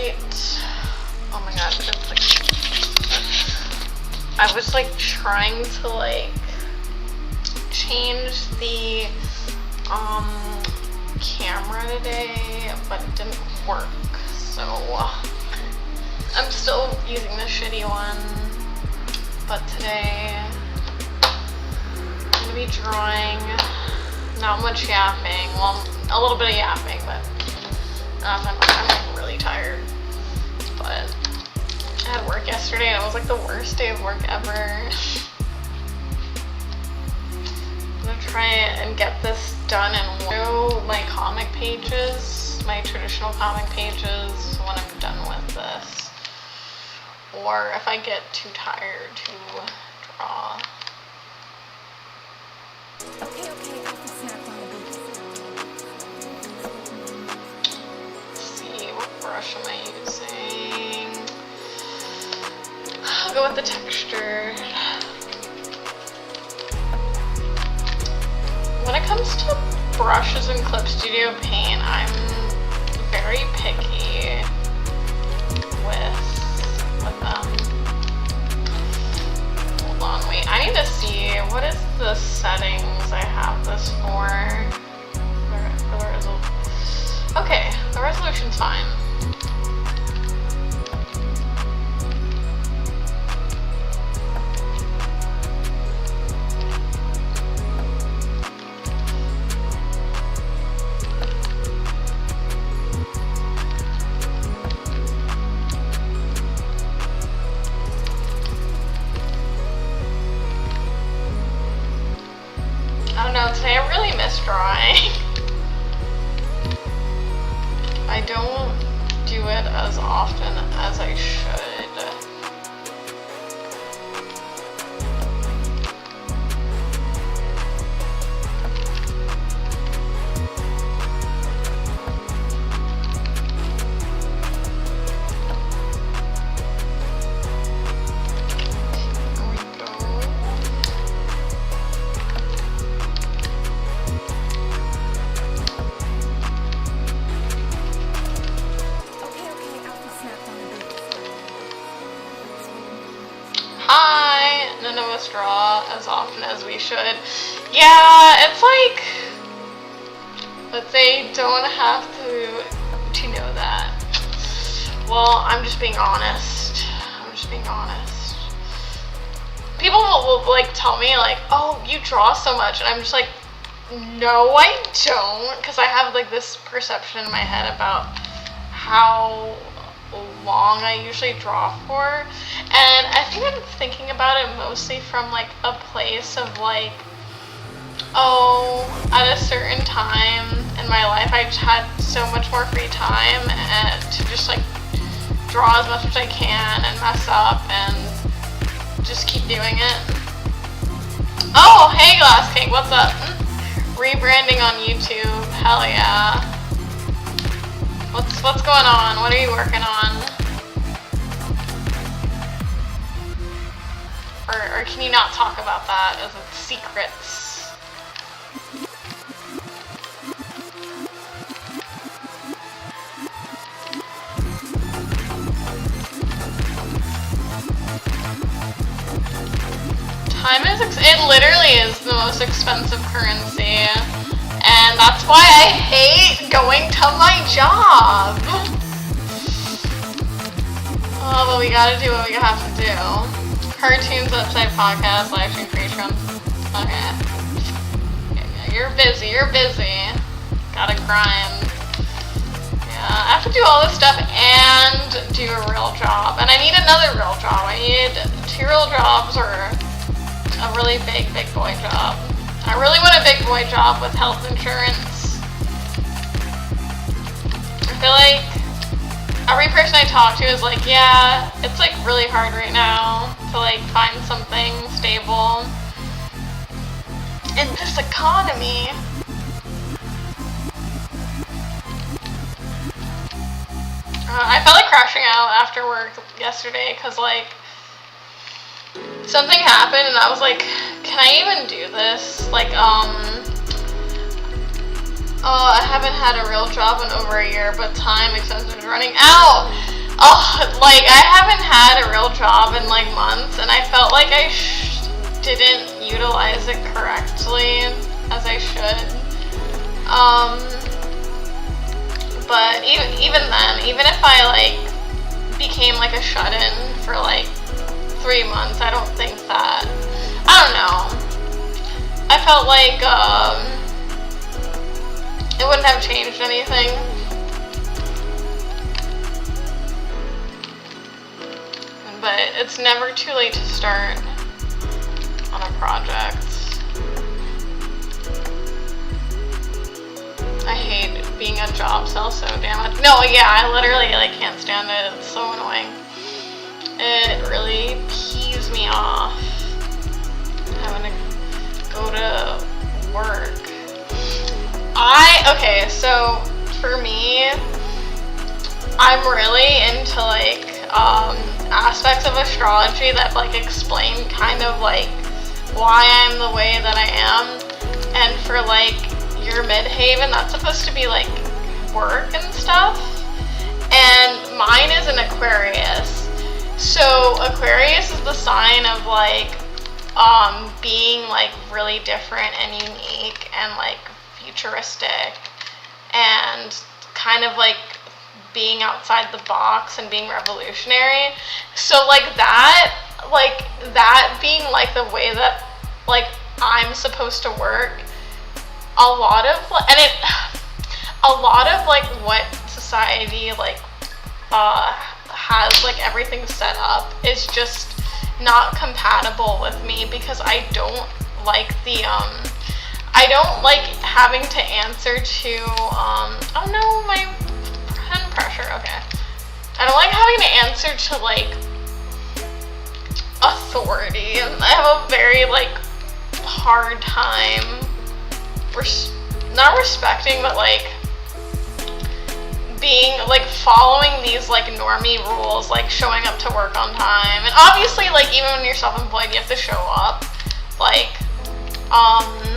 right. Oh my god, it's like I was like trying to like change the camera today, but it didn't work. So I'm still using the shitty one. But today I'm gonna be drawing. Not much yapping. Well, a little bit of yapping, but I'm like really tired. But I had work yesterday and it was like the worst day of work ever. I'm gonna try and get this done and do my comic pages, my traditional comic pages when I'm done with this. Or if I get too tired to draw. Okay, I can snap on the Let's see, what brush am I using? I'll go with the textured. When it comes to brushes and Clip Studio Paint, I'm very picky with them. Hold on, wait, I need to see what is the settings I have this for the resolution. Okay, the resolution's fine. I don't know, today I really miss drawing. I don't do it as often as I should. Hi! None of us draw as often as we should. Yeah, it's like, but they don't have to know that. Well, I'm just being honest. People will like tell me like, oh, you draw so much, and I'm just like, no, I don't, because I have like this perception in my head about how long I usually draw for, and I think I'm thinking about it mostly from like a place of like, oh, at a certain time in my life I just had so much more free time and to just like draw as much as I can and mess up and just keep doing it. Oh, hey Glass Cake, what's up? Rebranding on YouTube, hell yeah. What's going on? What are you working on? Or can you not talk about that as it's secrets? Time is, it literally is the most expensive currency. And that's why I hate going to my job. Oh, but we gotta do what we have to do. Cartoons, website, podcast, live stream, Patreon. Okay. Yeah, you're busy. Gotta grind. Yeah, I have to do all this stuff and do a real job. And I need another real job. I need 2 real jobs or a really big boy job. I really want a big boy job with health insurance. I feel like every person I talk to is like, yeah, it's like really hard right now to like find something stable in this economy. I felt like crashing out after work yesterday because like something happened and I was like, can I even do this? Like, I haven't had a real job in over a year, but time, expenses running out. Like, I haven't had a real job in like months, and I felt like I didn't utilize it correctly as I should. But even then, even if I like became like a shut-in for like 3 months, I don't think that, I don't know. I felt like it wouldn't have changed anything. But it's never too late to start on a project. I hate being a job sell so damn much. No, yeah, I literally like can't stand it. It's so annoying. It really pees me off having to go to work. Okay, so for me, I'm really into like aspects of astrology that like explain kind of like why I'm the way that I am. And for like your midhaven, that's supposed to be like work and stuff. And mine is an Aquarius. So Aquarius is the sign of like being like really different and unique and like futuristic and kind of like being outside the box and being revolutionary. So like that being like the way that like I'm supposed to work, a lot of like what society like has like everything set up is just not compatible with me, because I don't like the I don't like having to answer to oh no, my pen pressure, okay. I don't like having to answer to like authority, and I have a very like hard time not respecting, but like being like following these like normie rules, like showing up to work on time. And obviously like even when you're self-employed, you have to show up like on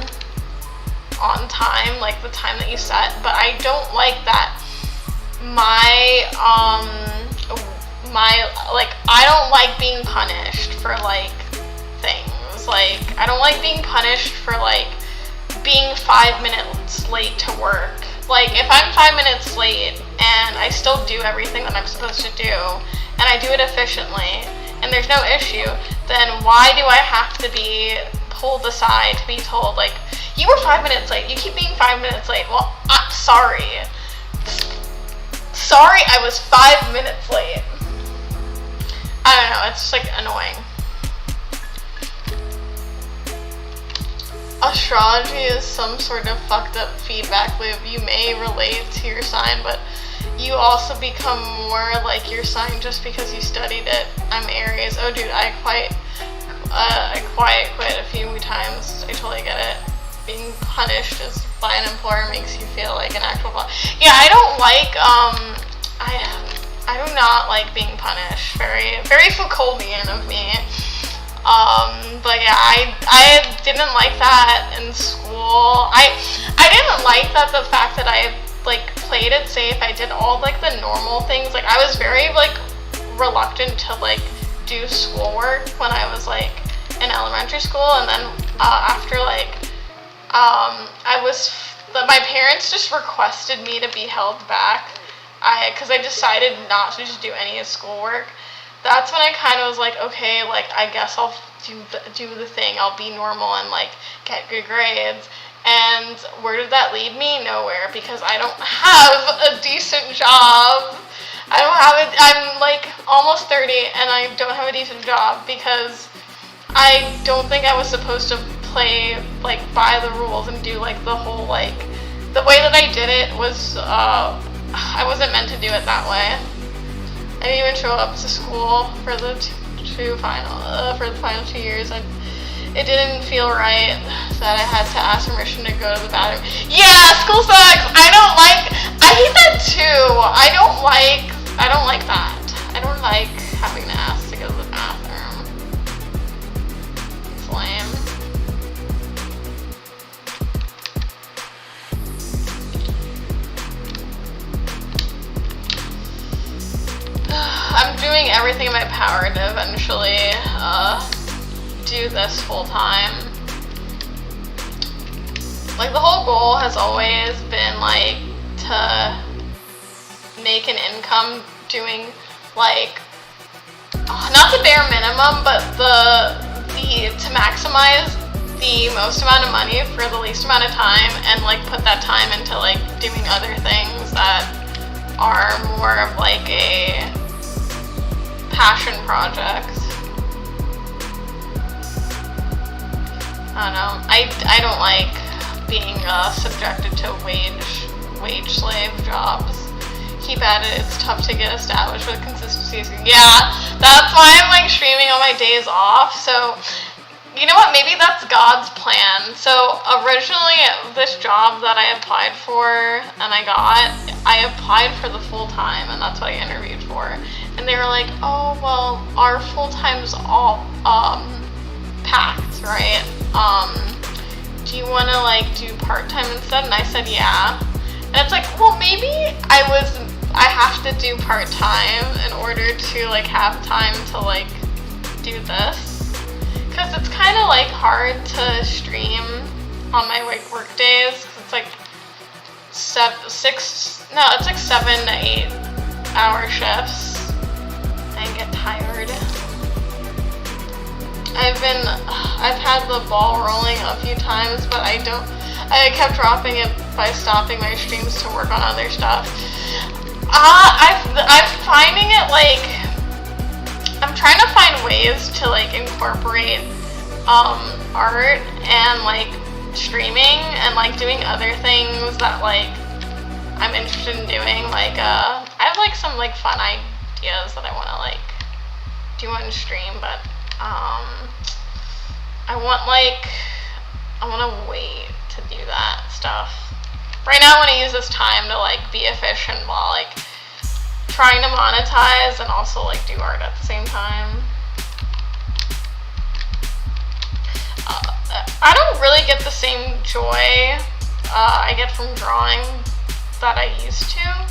time, like the time that you set. But I don't like that my like I don't like being punished for like things. Like I don't like being punished for like being 5 minutes late to work. Like if I'm 5 minutes late and I still do everything that I'm supposed to do and I do it efficiently and there's no issue, then why do I have to be pulled aside to be told like, you were 5 minutes late, you keep being 5 minutes late? Well, I'm sorry. Sorry, I was 5 minutes late. I don't know, it's just like annoying. Astrology is some sort of fucked up feedback loop. You may relate to your sign, but you also become more like your sign just because you studied it. I'm Aries. Oh dude, I quiet quit a few times. I totally get it. Being punished by an employer makes you feel like an actual yeah, I don't like I do not like being punished. Very, very Foucauldian of me. But yeah, I didn't like that in school. I didn't like that the fact that I like played it safe. I did all like the normal things. Like I was very like reluctant to like do schoolwork when I was like in elementary school, and then after like my parents just requested me to be held back. Because I decided not to just do any of schoolwork. That's when I kind of was like, okay, like I guess I'll do the thing. I'll be normal and like get good grades. And where did that lead me? Nowhere, because I don't have a decent job. I'm like almost 30 and I don't have a decent job because I don't think I was supposed to play like by the rules and do like the whole like, the way that I did it was, I wasn't meant to do it that way. I didn't even show up to school for the final 2 years. It didn't feel right that I had to ask permission to go to the bathroom. Yeah, school sucks. I hate that too. I don't like that. I don't like having to ask to go to the bathroom. It's lame. doing everything in my power to eventually do this full time. Like, the whole goal has always been like to make an income doing like not the bare minimum, but to maximize the most amount of money for the least amount of time, and like put that time into like doing other things that are more of like a passion project. I don't know. I don't like being subjected to wage slave jobs. Keep at it. It's tough to get established with consistency. Yeah, that's why I'm like streaming on my days off. So, you know what? Maybe that's God's plan. So originally, this job that I applied for and I applied for the full time, and that's what I interviewed for. And they were like, "Oh, well, our full time's all packed, right? Do you want to like do part time instead?" And I said, "Yeah." And it's like, well, maybe I have to do part time in order to like have time to like do this, because it's kind of like hard to stream on my like work days. It's like 7 to 8 hour shifts. I get tired. I've had the ball rolling a few times, but I kept dropping it by stopping my streams to work on other stuff. I'm finding it like, I'm trying to find ways to like incorporate art and like streaming and like doing other things that like I'm interested in doing. Like I have like some like fun ideas that I want to like do on stream, but I want to wait to do that stuff. Right now I want to use this time to like be efficient while like trying to monetize and also like do art at the same time. I don't really get the same joy I get from drawing that I used to.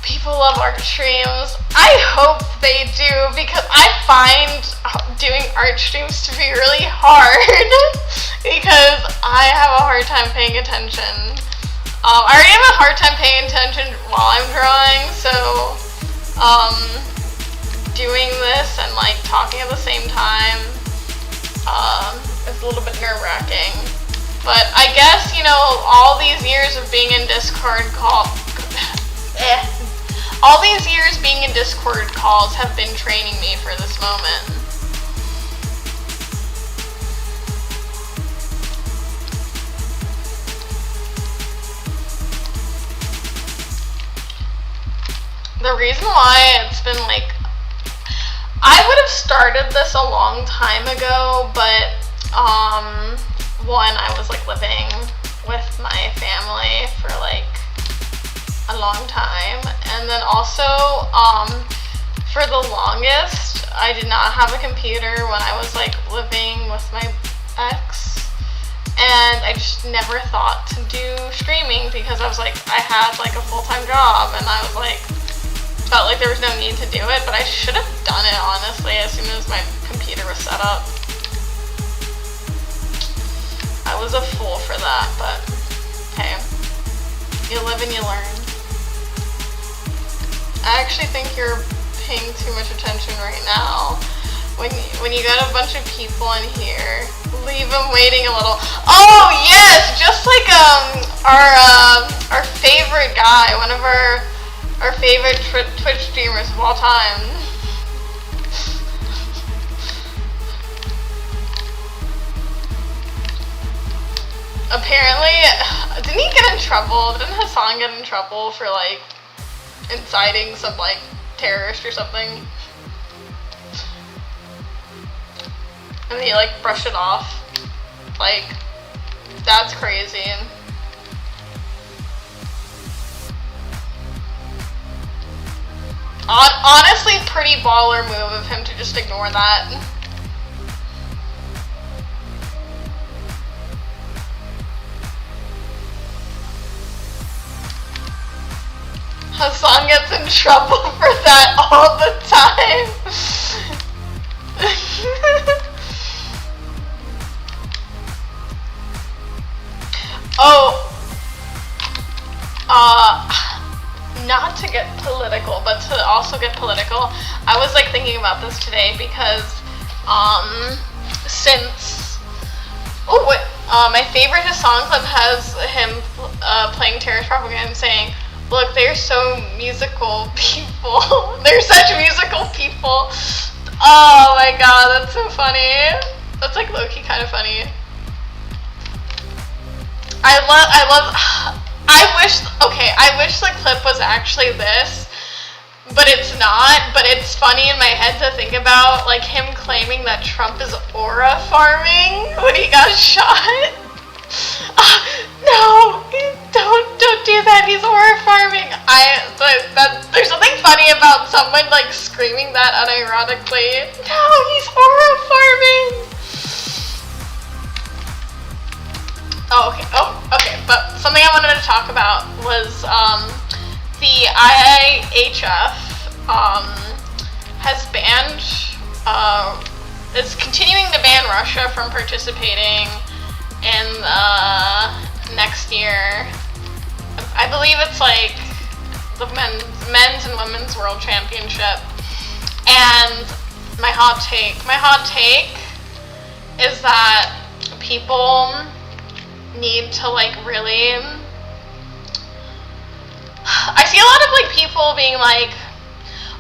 People love art streams. I hope they do, because I find doing art streams to be really hard because I have a hard time paying attention. I already have a hard time paying attention while I'm drawing, so doing this and like talking at the same time is a little bit nerve-wracking. But I guess, you know, all these years of being in Discord calls have been training me for this moment. The reason why it's been like, I would have started this a long time ago, but one, I was like living with my family for like a long time, and then also for the longest I did not have a computer when I was like living with my ex, and I just never thought to do streaming because I was like, I had like a full-time job, and I was like, felt like there was no need to do it, but I should have done it honestly as soon as my computer was set up. I was a fool for that, but hey, you live and you learn. I actually think you're paying too much attention right now. When you got a bunch of people in here, leave them waiting a little. Oh yes, just like our favorite guy, one of our favorite Twitch streamers of all time. Apparently, didn't he get in trouble? Didn't Hassan get in trouble for like inciting some like terrorist or something? And he like brushed it off. Like, that's crazy. Honestly, pretty baller move of him to just ignore that. Hassan gets in trouble for that all the time. Oh, not to get political, but to also get political, I was like thinking about this today because, my favorite song clip has him playing Terrorist Propaganda and saying, "Look, they're so musical people. They're such musical people." Oh my god, that's so funny. That's like low-key kind of funny. I wish the clip was actually this, but it's not. But it's funny in my head to think about, like, him claiming that Trump is aura farming when he got shot. No, don't do that. He's aura farming. There's something funny about someone like screaming that unironically. No, he's aura farming. Oh, okay. But something I wanted to talk about was the IIHF has banned, is continuing to ban Russia from participating in next year. I believe it's like the men's and women's world championship. And my hot take is that people need to like really, I see a lot of like people being like,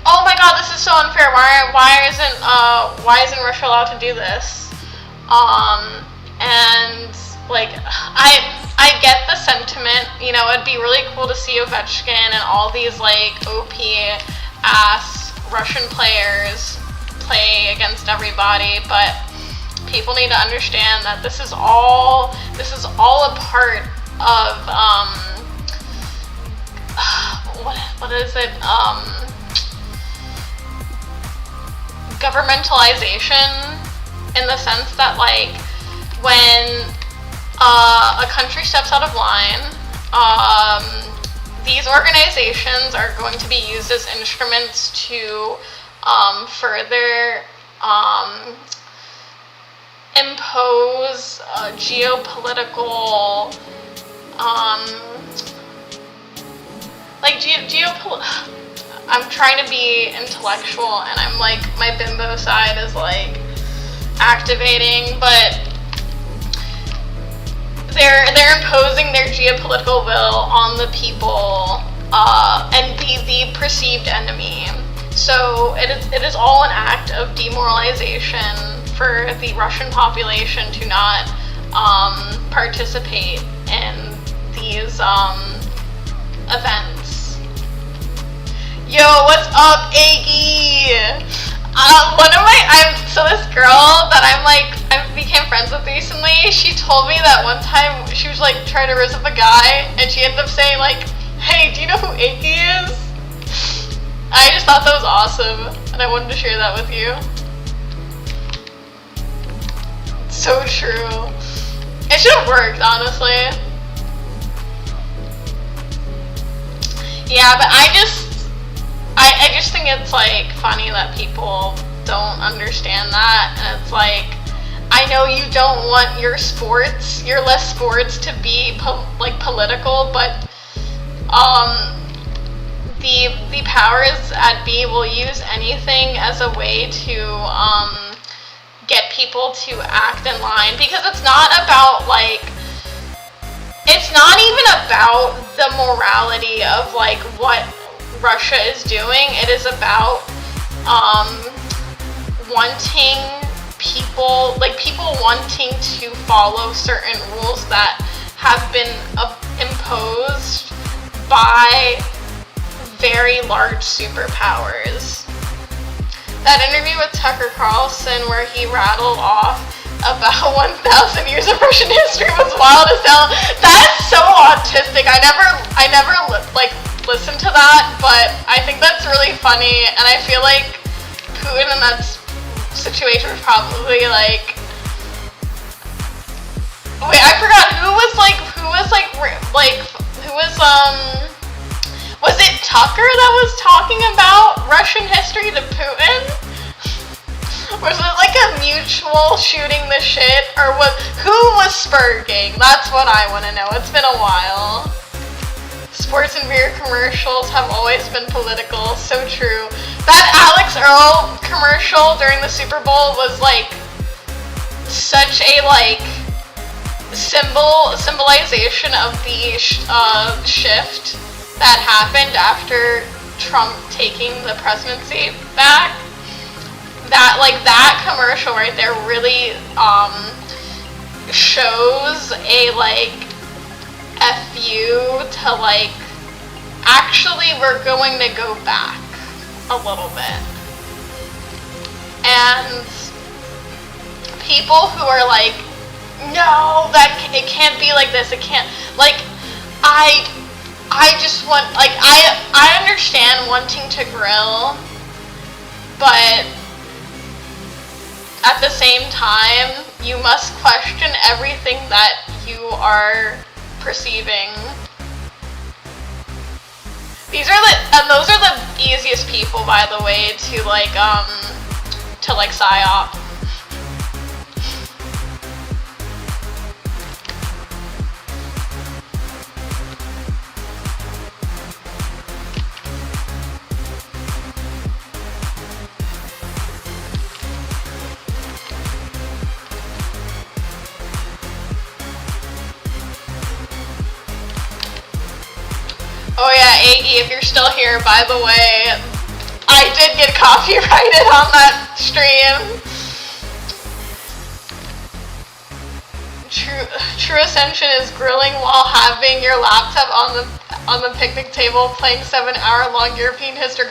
oh my god, this is so unfair, why isn't Russia allowed to do this? And like I get the sentiment, you know, it'd be really cool to see Ovechkin and all these like OP ass Russian players play against everybody, but people need to understand that this is all a part of what is it? Governmentalization, in the sense that like when a country steps out of line, these organizations are going to be used as instruments to further impose geopolitical, I'm trying to be intellectual, and I'm like, my bimbo side is like activating, but they're imposing their geopolitical will on the people and be the perceived enemy. So it is all an act of demoralization for the Russian population to not participate in these events. Yo, what's up, Aggie? So this girl that I became friends with recently, she told me that one time she was like trying to raise up a guy, and she ended up saying like, "Hey, do you know who Aggie is?" I just thought that was awesome, and I wanted to share that with you. It's so true. It should have worked, honestly. Yeah, but I just think it's like funny that people don't understand that, and it's like, I know you don't want your less sports to be political, but the powers at be will use anything as a way to get people to act in line, because it's not about like, it's not even about the morality of like what Russia is doing. It is about wanting people wanting to follow certain rules that have been imposed by very large superpowers. That interview with Tucker Carlson where he rattled off about 1,000 years of Russian history was wild as hell. That's so autistic. I never like listened to that, but I think that's really funny, and I feel like Putin in that situation was probably like, wait, I forgot who was Was it Tucker that was talking about Russian history to Putin? Was it like a mutual shooting the shit, or who was spurging? That's what I want to know. It's been a while. Sports and beer commercials have always been political. So true. That Alex Earl commercial during the Super Bowl was like such a like symbolization of the shift that happened after Trump taking the presidency back. That commercial right there really shows a like FU to like, actually we're going to go back a little bit. And people who are like, no, it can't be like this, it can't, like, I just want, like, I understand wanting to grill, but at the same time, you must question everything that you are perceiving. Those are the easiest people, by the way, to like psyop. Oh yeah, Aggie, if you're still here, by the way, I did get copyrighted on that stream. True Ascension is grilling while having your laptop on the picnic table, playing 7-hour-long European history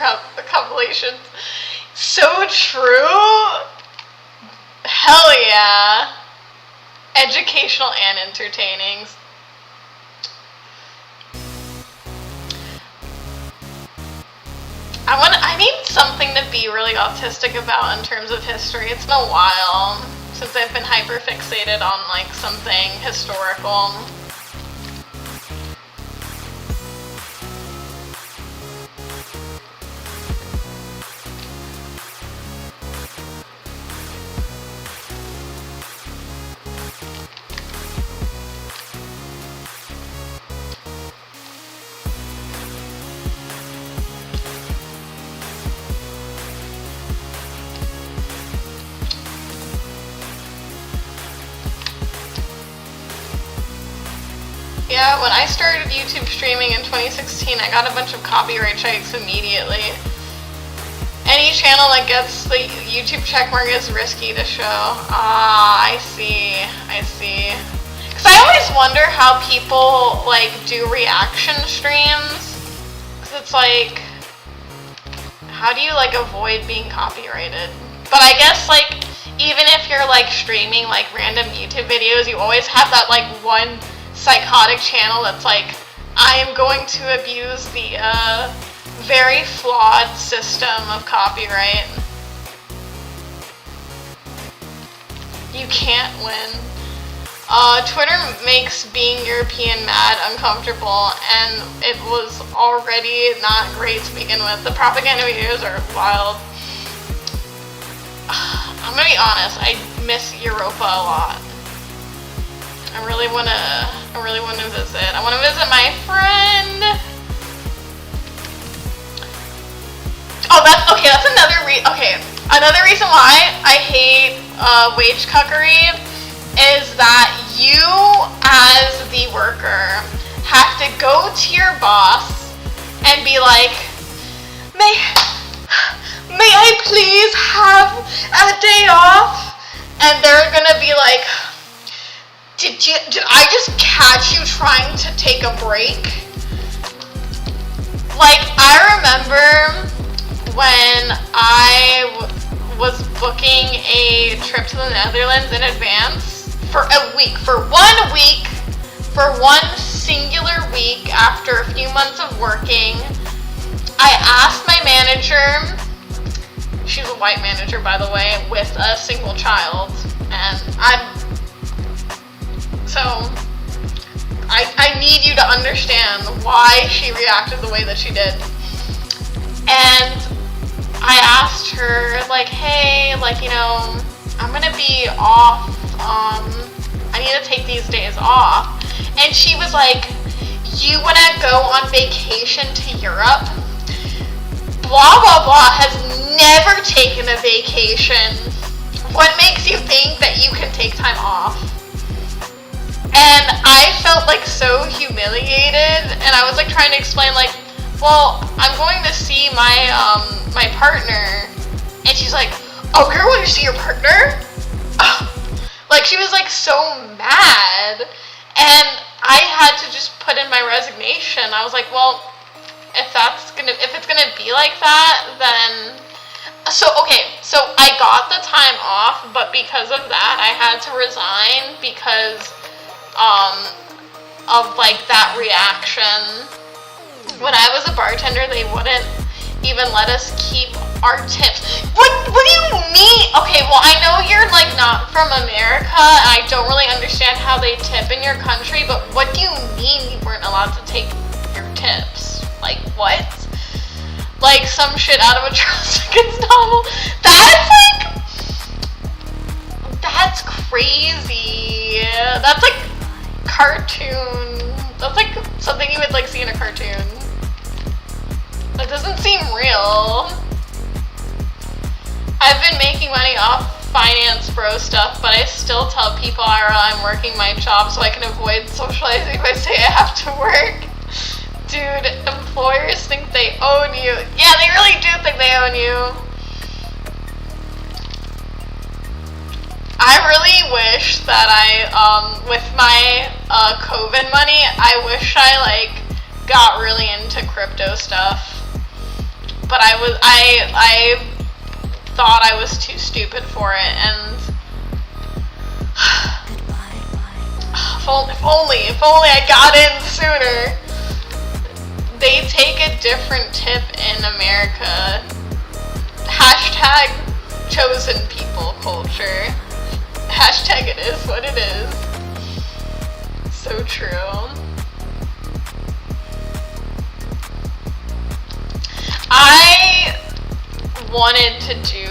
compilations. So true. Hell yeah. Educational and entertaining. I need something to be really autistic about in terms of history. It's been a while since I've been hyper fixated on like something historical. Yeah, when I started YouTube streaming in 2016, I got a bunch of copyright strikes immediately. Any channel that gets the YouTube checkmark is risky to show. Ah, I see. Because I always wonder how people, like, do reaction streams. Because it's like, how do you, like, avoid being copyrighted? But I guess, like, even if you're, like, streaming, like, random YouTube videos, you always have that, like, one psychotic channel that's like, I am going to abuse the very flawed system of copyright. You can't win. Twitter makes being European mad uncomfortable, and it was already not great to begin with. The propaganda videos are wild. I'm gonna be honest, I miss Europa a lot. I really wanna visit. I wanna visit my friend. Oh, that's another reason why I hate wage cuckery is that you, as the worker, have to go to your boss and be like, may I please have a day off? And they're gonna be like, did I just catch you trying to take a break? Like, I remember when I was booking a trip to the Netherlands in advance for a week, for 1 week, for one singular week after a few months of working. I asked my manager, she's a white manager, by the way, with a single child, and I need you to understand why she reacted the way that she did. And I asked her, like, hey, like, you know, I'm gonna be off, I need to take these days off. And she was like, you wanna go on vacation to Europe? Blah, blah, blah has never taken a vacation. What makes you think that you can take time off? And I felt like so humiliated, and I was like trying to explain, like, well, I'm going to see my my partner, and she's like, oh, you're going to see your partner? Like, she was like so mad, and I had to just put in my resignation. I was like, well, if it's gonna be like that, then so I got the time off, but because of that, I had to resign because of like that reaction. When I was a bartender, they wouldn't even let us keep our tips. What do you mean? Okay, well, I know you're like not from America. I don't really understand how they tip in your country, but what do you mean you weren't allowed to take your tips? Like, what? Like some shit out of a Charles Dickens novel? That's crazy. That's like cartoon. That's like something you would like see in a cartoon. That doesn't seem real. I've been making money off finance bro stuff, but I still tell people I'm working my job so I can avoid socializing if I say I have to work. Dude, employers think they own you. Yeah, they really do think they own you. I really wish that with my COVID money, I wish I like got really into crypto stuff. But I thought I was too stupid for it, and if only I got in sooner. They take a different tip in America. Hashtag chosen people culture. Hashtag it is what it is. So true. I wanted to do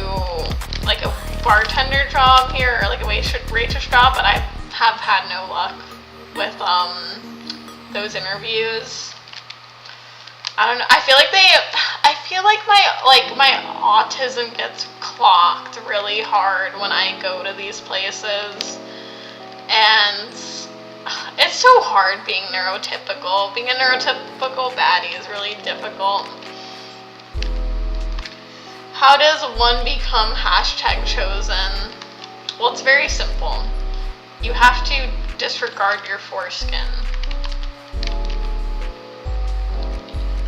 like a bartender job here, or like a waitress job, but I have had no luck with those interviews. I don't know. I feel like my autism gets clocked really hard when I go to these places, and it's so hard being neurotypical. Being a neurotypical baddie is really difficult. How does one become hashtag chosen? Well, it's very simple. You have to disregard your foreskin.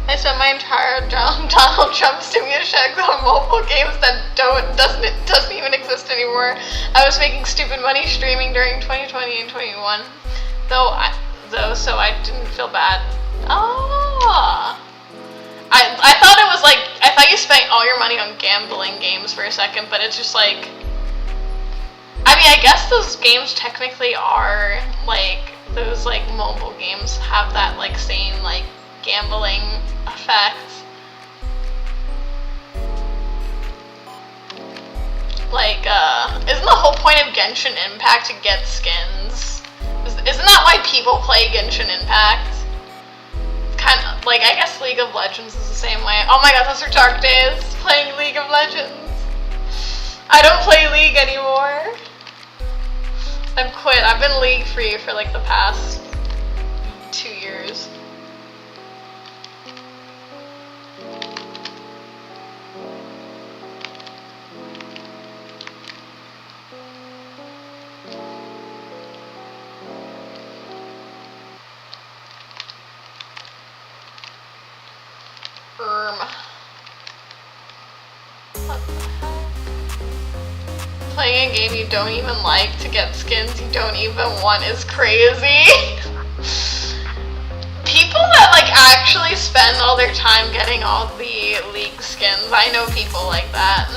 I spent my entire Donald Trump stimulus checks on mobile games that doesn't even exist anymore. I was making stupid money streaming during 2020 and 21, so I didn't feel bad. Oh, I thought it was like, I thought you spent all your money on gambling games for a second, but it's just like, I mean, I guess those games technically are like, those like mobile games have that like same like gambling effect. Like, isn't the whole point of Genshin Impact to get skins? Isn't that why people play Genshin Impact? Kind of, like, I guess League of Legends is the same way. Oh my god, those are dark days, playing League of Legends. I don't play League anymore. I've quit. I've been League free for like the past 2 years. Playing a game you don't even like to get skins you don't even want is crazy. People that like actually spend all their time getting all the League skins, I know people like that.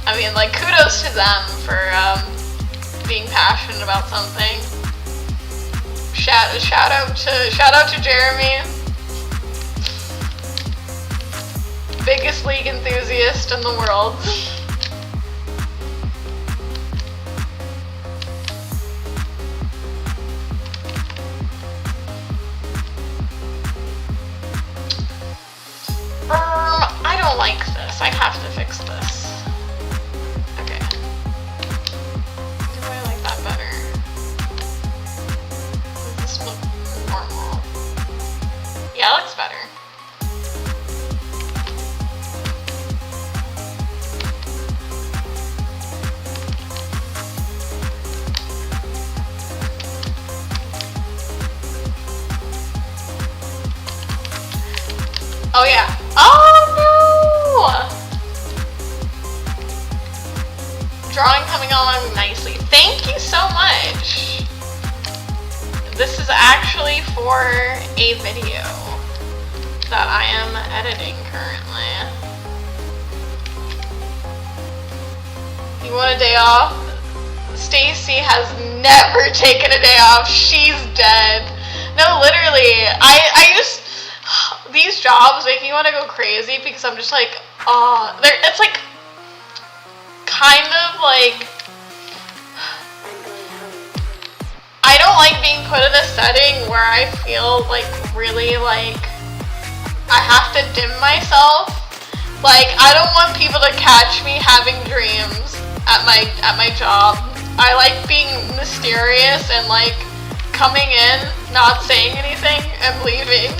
I mean, like, kudos to them for being passionate about something. Shout out to Jeremy. Biggest League enthusiast in the world. I don't like this. I have to fix this. Okay. Do I like that better? Does this look normal? Yeah, it looks better. Oh yeah. Oh no! Drawing coming along nicely. Thank you so much. This is actually for a video that I am editing currently. You want a day off? Stacy has never taken a day off. She's dead. No, literally. I just... These jobs make me want to go crazy because I'm just like, it's like, kind of like, I don't like being put in a setting where I feel like really like I have to dim myself. Like, I don't want people to catch me having dreams at my job. I like being mysterious and like coming in, not saying anything, and leaving.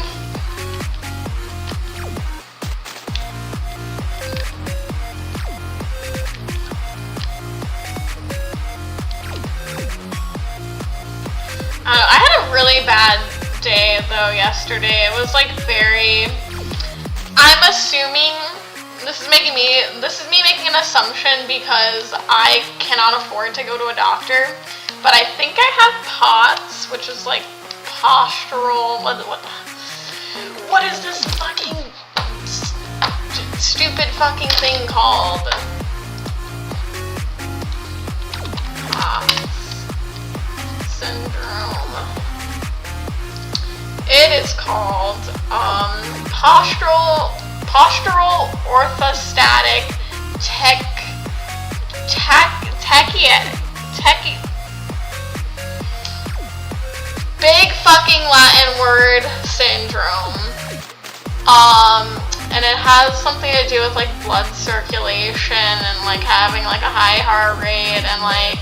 I had a really bad day though yesterday. It was like I'm assuming, this is me making an assumption because I cannot afford to go to a doctor, but I think I have POTS, which is like postural, what is this fucking stupid fucking thing called? POTS syndrome. It is called postural orthostatic big fucking Latin word syndrome. And it has something to do with like blood circulation and like having like a high heart rate and like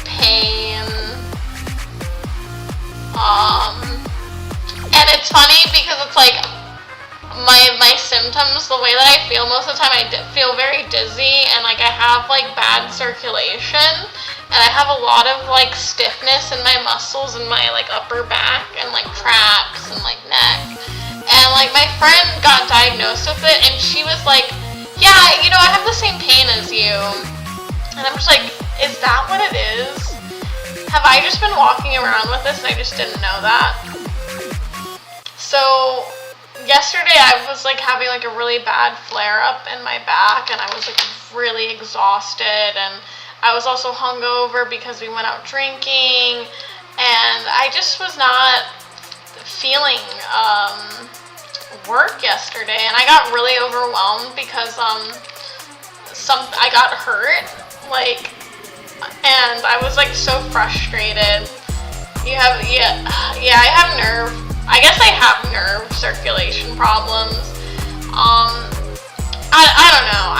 pain. And it's funny because it's like my symptoms, the way that I feel most of the time, I feel very dizzy and like I have like bad circulation and I have a lot of like stiffness in my muscles in my like upper back and like traps and like neck. And like my friend got diagnosed with it and she was like, yeah, you know, I have the same pain as you. And I'm just like, is that what it is? Have I just been walking around with this and I just didn't know that? So yesterday I was like having like a really bad flare up in my back and I was like really exhausted and I was also hungover because we went out drinking and I just was not feeling work yesterday and I got really overwhelmed because I got hurt like, and I was like so frustrated. I have I guess I have nerve circulation problems. I don't know.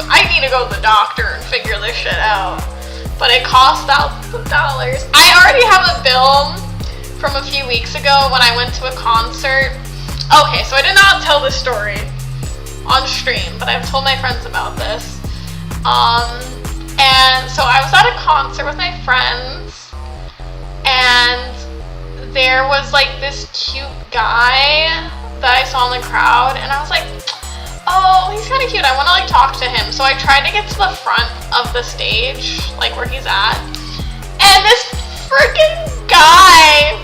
I need to go to the doctor and figure this shit out. But it costs thousands of dollars. I already have a bill from a few weeks ago when I went to a concert. Okay, so I did not tell this story on stream, but I've told my friends about this. And so I was at a concert with my friends, and there was like this cute guy that I saw in the crowd, and I was like, oh, he's kind of cute, I want to like talk to him. So I tried to get to the front of the stage, like where he's at, and this freaking guy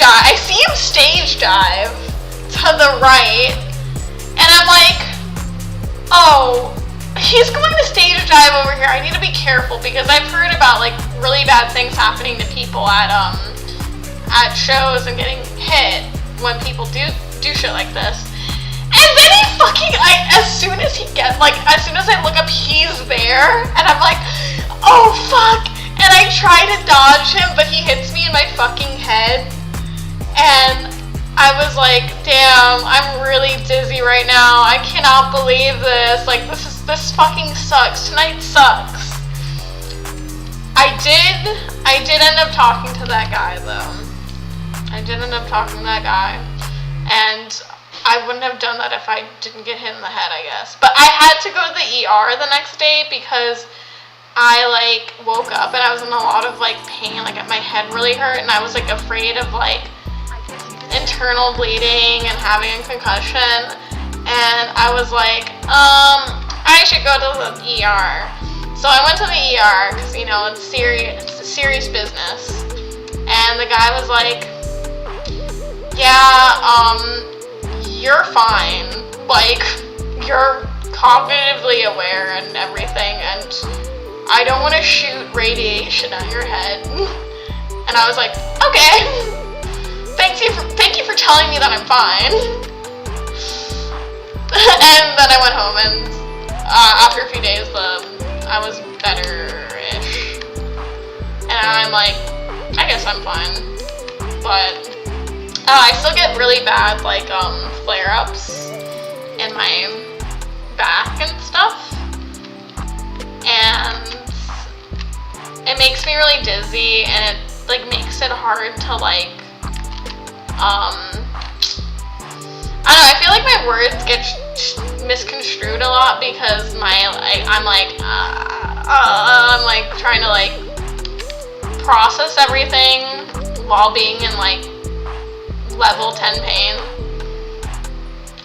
I see him stage dive to the right, and I'm like, oh, he's going to stage dive over here. I need to be careful because I've heard about like really bad things happening to people at shows and getting hit when people do shit like this. And then he fucking, as soon as I look up, he's there, and I'm like, oh fuck, and I try to dodge him, but he hits me in my fucking head, and I was like, damn, I'm really dizzy right now, I cannot believe this, like, this fucking sucks, tonight sucks. I did end up talking to that guy, though. I did end up talking to that guy, and I wouldn't have done that if I didn't get hit in the head, I guess. But I had to go to the ER the next day because I, like, woke up and I was in a lot of, like, pain. Like, my head really hurt and I was, like, afraid of, like, internal bleeding and having a concussion. And I was like, I should go to the ER. So I went to the ER because, you know, it's serious business. And the guy was like, yeah, you're fine, like, you're cognitively aware and everything, and I don't want to shoot radiation at your head. And I was like, okay, thank you for telling me that I'm fine. And then I went home, and after a few days, I was better-ish. And I'm like, I guess I'm fine, but I still get really bad, like, flare-ups in my back and stuff, and it makes me really dizzy, and it, like, makes it hard to, like, I don't know, I feel like my words get misconstrued a lot because I'm like, trying to, like, process everything while being in, like, level 10 pain.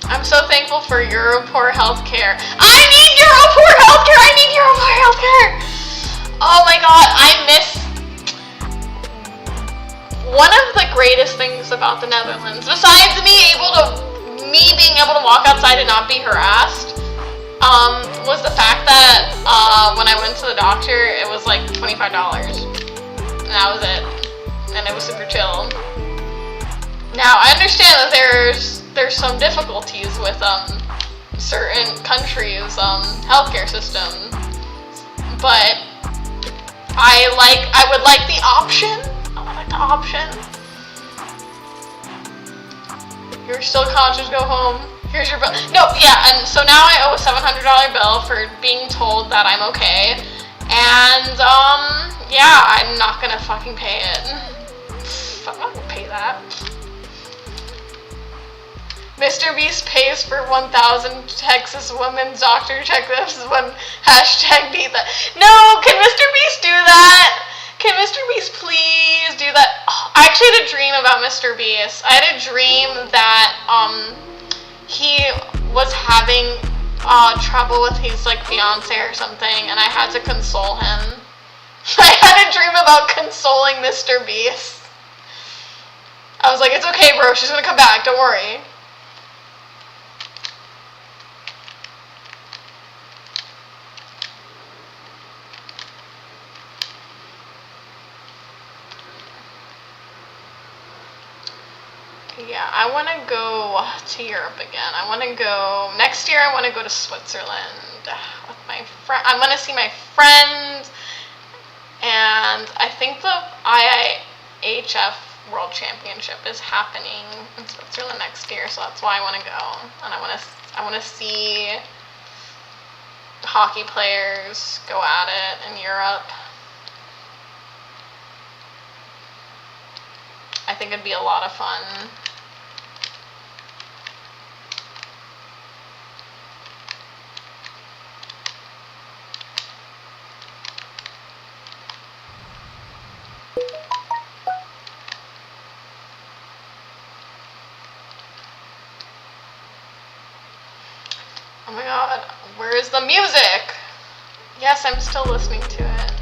I'm so thankful for Europort healthcare. I need Europort healthcare! I need Europort healthcare! Oh my god, I miss... One of the greatest things about the Netherlands, besides me being able to walk outside and not be harassed, was the fact that when I went to the doctor, it was like $25. And that was it. And it was super chill. Now, I understand that there's some difficulties with certain countries' healthcare system, but I would like the option. I would like the option. You're still conscious, go home. Here's your bill. No, yeah, and so now I owe a $700 bill for being told that I'm okay, and yeah, I'm not gonna fucking pay it. I'm not gonna pay that. Mr. Beast pays for 1,000 Texas women's doctor checkups when hashtag beat that. No, can Mr. Beast do that? Can Mr. Beast please do that? Oh, I actually had a dream about Mr. Beast. I had a dream that he was having trouble with his like fiance or something, and I had to console him. I had a dream about consoling Mr. Beast. I was like, it's okay, bro. She's gonna come back. Don't worry. Yeah, I want to go to Europe again. I want to go, next year I want to go to Switzerland with my friend. I'm going to see my friend, and I think the IIHF World Championship is happening in Switzerland next year, so that's why I want to go. And I want to see hockey players go at it in Europe. I think it'd be a lot of fun. Oh my god, where is the music? Yes, I'm still listening to it.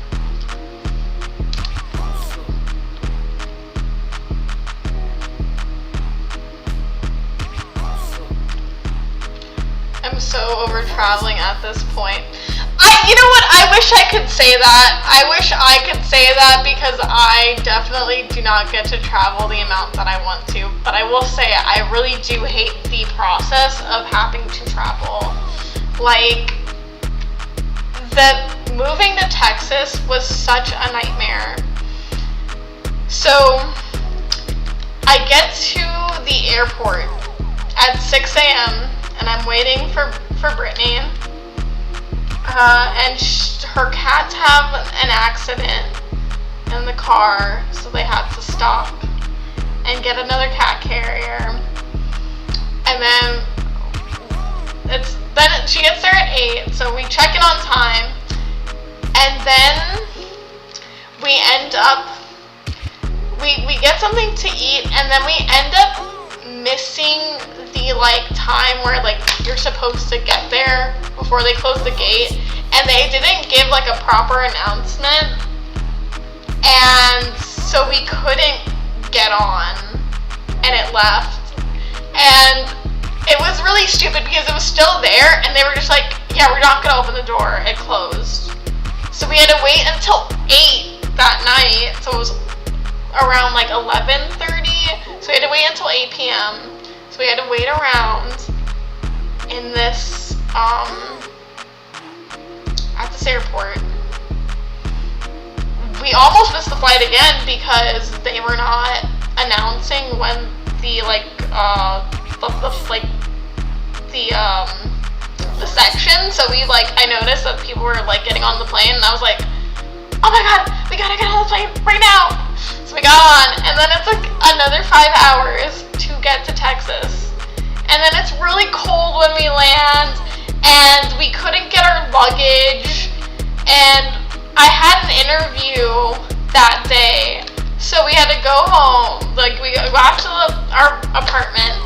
I'm I'm so over traveling at this point. You know what? I wish I could say that. I wish I could say that because I definitely do not get to travel the amount that I want to. But I will say I really do hate the process of having to travel. Like, moving to Texas was such a nightmare. So, I get to the airport at 6 a.m. and I'm waiting for Brittany. And her cats have an accident in the car, so they had to stop and get another cat carrier. And then she gets there at 8, so we check in on time. And then we end up, we get something to eat, and then we end up missing the time where you're supposed to get there before they close the gate, and they didn't give a proper announcement, and so we couldn't get on, and it left, and it was really stupid because it was still there, and they were just yeah, we're not gonna open the door, it closed. So we had to wait until 8 that night, so it was around 11:30, so we had to wait until 8 p.m. So we had to wait around in this, at this airport. We almost missed the flight again because they were not announcing when the section. So I noticed that people were getting on the plane, and I was like, oh my god, we gotta get on the plane right now. So we got on, and then it's another 5 hours to get to Texas. And then it's really cold when we land, and we couldn't get our luggage, and I had an interview that day, so we had to go home. We got to our apartment,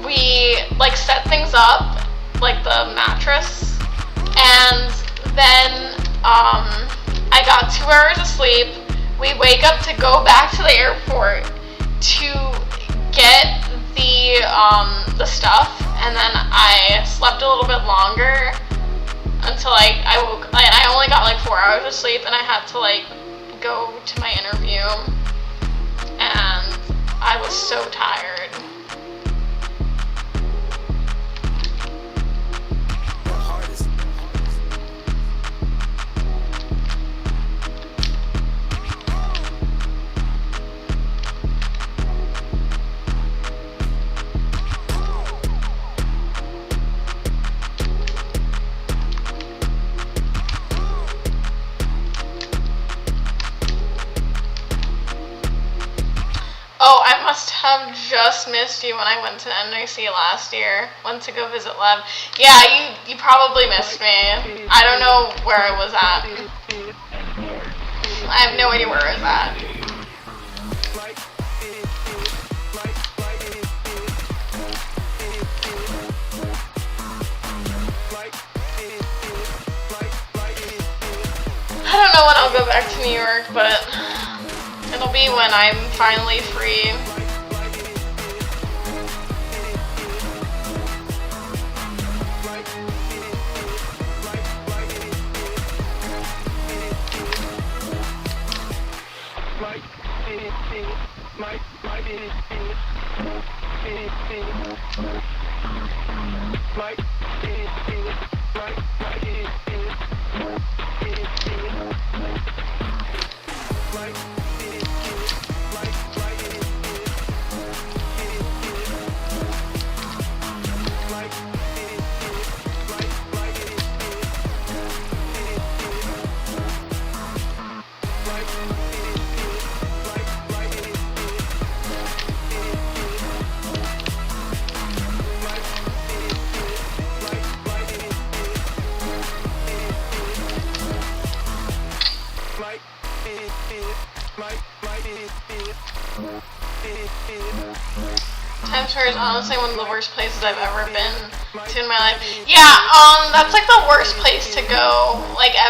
we set things up, the mattress, and then I got 2 hours of sleep. We wake up to go back to the airport to get the stuff, and then I slept a little bit longer until I woke. I only got 4 hours of sleep, and I had to go to my interview, and I was so tired. Oh, I must have just missed you when I went to NYC last year. Went to go visit Lev. Yeah, you probably missed me. I don't know where I was at. I have no idea where I was at. I don't know when I'll go back to New York, but it'll be when I'm finally free. Times Square is honestly one of the worst places I've ever been to in my life. Yeah, that's the worst place to go,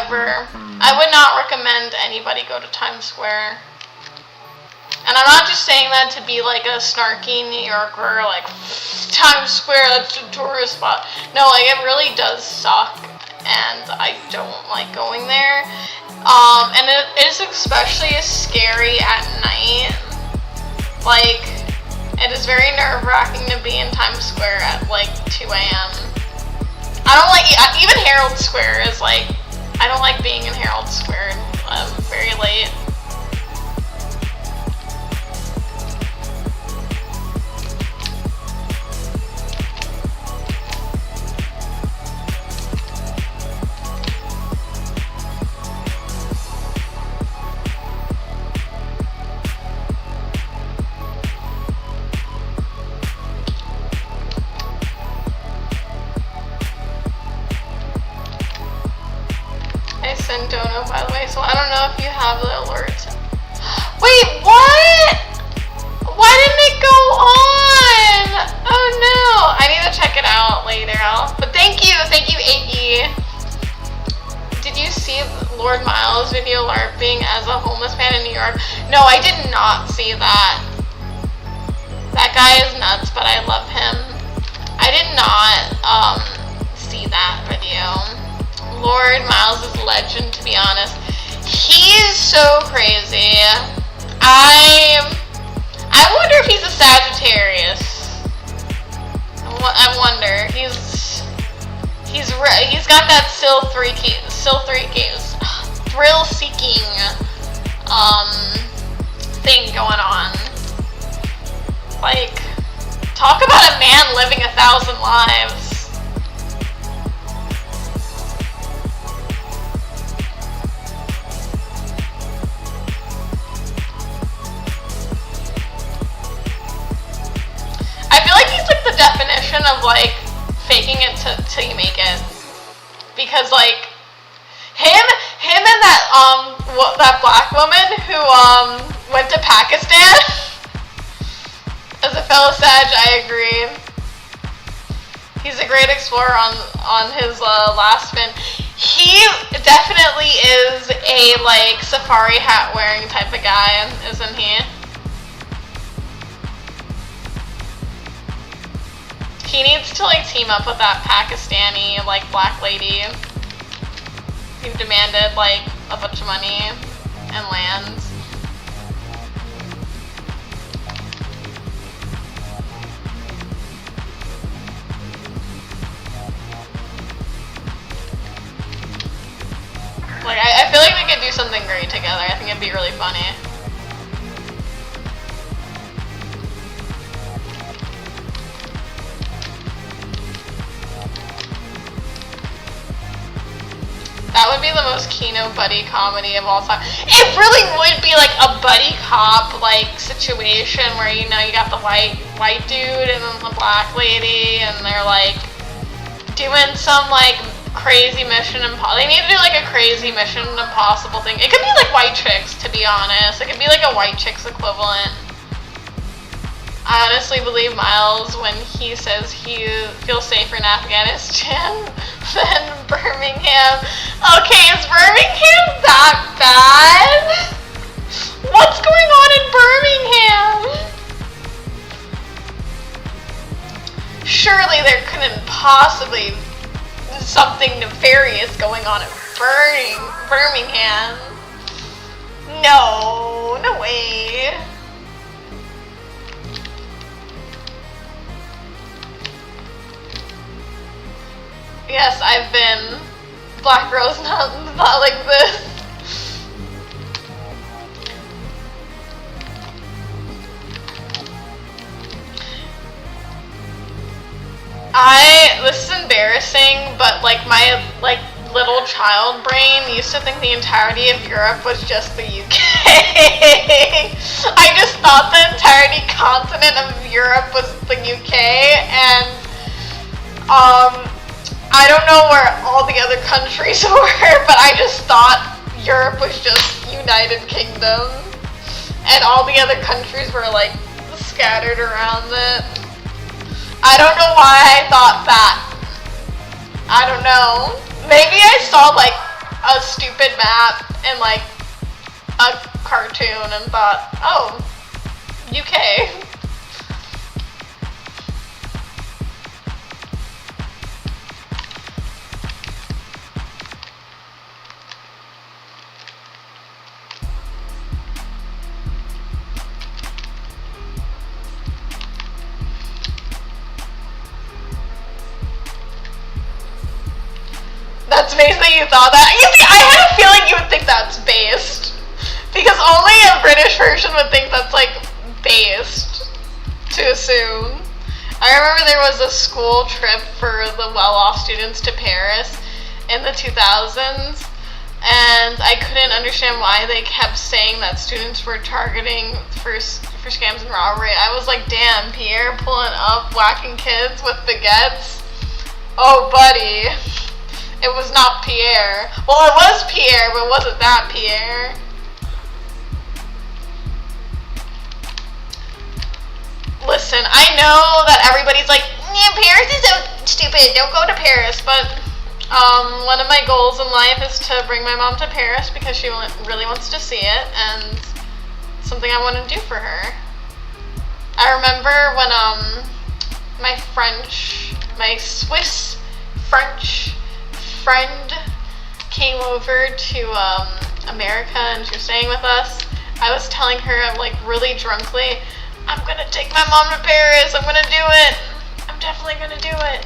ever. I would not recommend anybody go to Times Square. And I'm not just saying that to be like a snarky New Yorker, like, Times Square, that's a tourist spot. No, like, it really does suck, and I don't like going there. And it is especially scary at night. Like, it is very nerve-wracking to be in Times Square at like 2 a.m. I don't like, even Herald Square is like, I don't like being in Herald Square very late. I sent Dono, by the way, so I don't know if you have the alerts. Wait, what? Why didn't it go on? Oh no, I need to check it out later. But thank you, Iggy. Did you see Lord Miles' video LARPing as a homeless man in New York? No, I did not see that. That guy is nuts, but I love him. I did not see that video. Lord Miles is a legend, to be honest. He's so crazy. I wonder if he's a Sagittarius. I wonder. He's got that thrill-seeking thing going on. Like, talk about a man living 1,000 lives. I feel like he's like the definition of like faking it till you make it, because like him and that black woman who went to Pakistan. As a fellow Sag, I agree. He's a great explorer on his last spin. He definitely is a like safari hat wearing type of guy, isn't he? He needs to like team up with that Pakistani like black lady who demanded like a bunch of money and lands. Like I feel like we could do something great together. I think it'd be really funny. That would be the most Kino buddy comedy of all time. It really would be like a buddy cop like situation where you know you got the white dude and then the black lady and they're like doing some like crazy Mission Impossible. They need to do like a crazy Mission Impossible thing. It could be like White Chicks, to be honest. It could be like a White Chicks equivalent. I honestly believe Miles when he says he feels safer in Afghanistan than Birmingham. Okay, is Birmingham that bad? What's going on in Birmingham? Surely there couldn't possibly be something nefarious going on in Birmingham. No way. Yes, I've been. Black girl's not like this. This is embarrassing, but like my little child brain used to think the entirety of Europe was just the UK. I just thought the entirety continent of Europe was the UK, and I don't know where all the other countries were, but I just thought Europe was just United Kingdom, and all the other countries were like scattered around it. I don't know why I thought that. I don't know. Maybe I saw like a stupid map and like a cartoon and thought, oh, UK. That's based that you thought that. You see, I had a feeling you would think that's based. Because only a British person would think that's like based to assume. I remember there was a school trip for the well-off students to Paris in the 2000s, and I couldn't understand why they kept saying that students were targeting for scams and robbery. I was like, damn, Pierre pulling up, whacking kids with baguettes. Oh, buddy. It was not Pierre. Well, it was Pierre, but wasn't that Pierre? Listen, I know that everybody's like, yeah, Paris is so stupid, don't go to Paris, but one of my goals in life is to bring my mom to Paris because she really wants to see it, and something I want to do for her. I remember when my Swiss French friend came over to America and she was staying with us. I was telling her, I'm like really drunkly, I'm gonna take my mom to Paris, I'm gonna do it, I'm definitely gonna do it.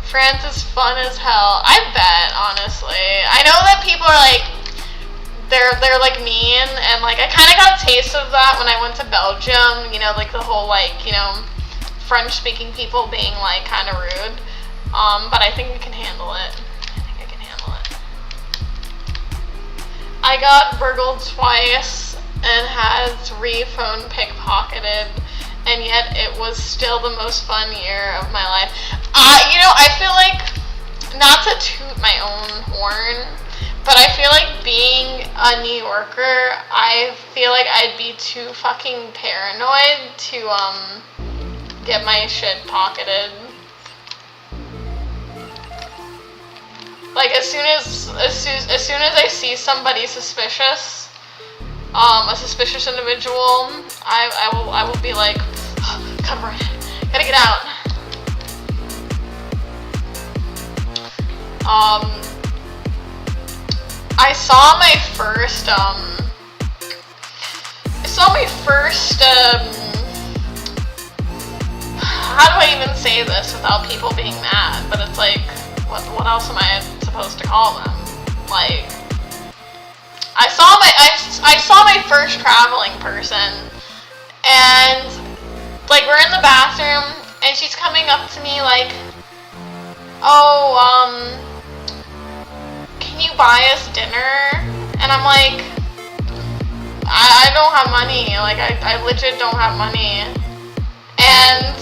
France is fun as hell. I bet, honestly. I know that people are like, they're like mean, and like I kind of got a taste of that when I went to Belgium, you know, like the whole like, you know, French speaking people being like kind of rude. But I think we can handle it. I can handle it. I got burgled twice and had 3 phone pickpocketed, and yet it was still the most fun year of my life. You know, I feel like, not to toot my own horn, but I feel like being a New Yorker, I feel like I'd be too fucking paranoid to get my shit pocketed. Like as soon as I see somebody suspicious, a suspicious individual, I will be like, oh, cover it, gotta get out. I saw my first how do I even say this without people being mad? But it's like, what else am I supposed to call them? Like, I saw my first traveling person, and like we're in the bathroom, and she's coming up to me like, oh, can you buy us dinner? And I'm like, I don't have money. Like I legit don't have money, and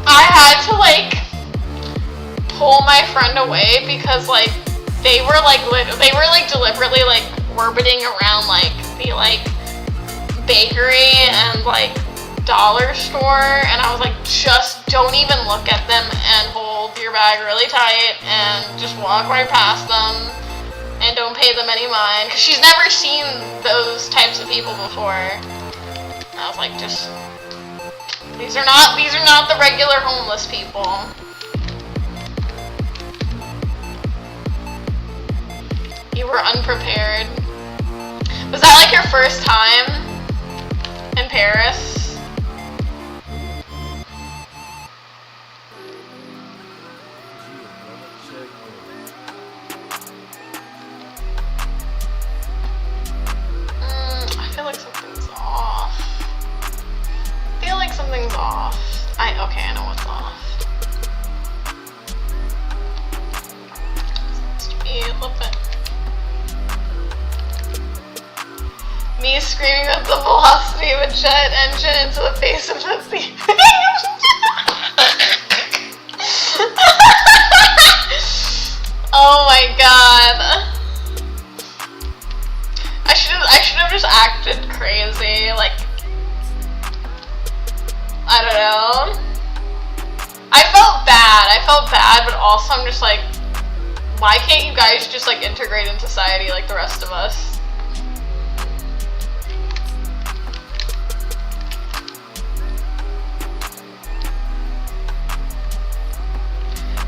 I had to like pull my friend away because like they were deliberately like orbiting around like the like bakery and like dollar store, and I was like, just don't even look at them and hold your bag really tight and just walk right past them and don't pay them any mind, because she's never seen those types of people before. And I was like, just these are not the regular homeless people. You were unprepared. Was that like your first time in Paris? I feel like something's off. Okay, I know what's off. It's supposed to be a little bit. Me screaming at the velocity of a jet engine into the face of the sea. Oh my god. I should have just acted crazy, like, I don't know. I felt bad, but also I'm just like, why can't you guys just like integrate in society like the rest of us?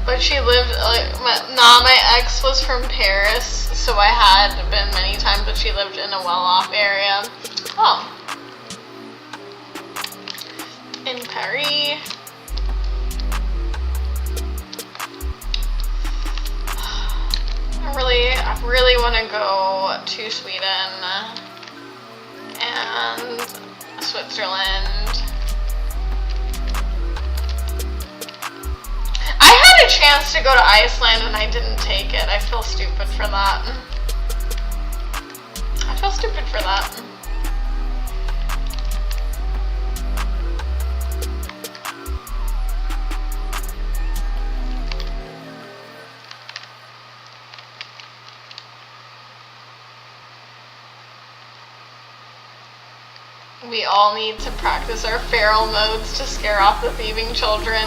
But she lived, my ex was from Paris, so I had been many times, but she lived in a well-off area. Oh. In Paris. I really want to go to Sweden and Switzerland. I had a chance to go to Iceland and I didn't take it. I feel stupid for that. I feel stupid for that. We all need to practice our feral modes to scare off the thieving children.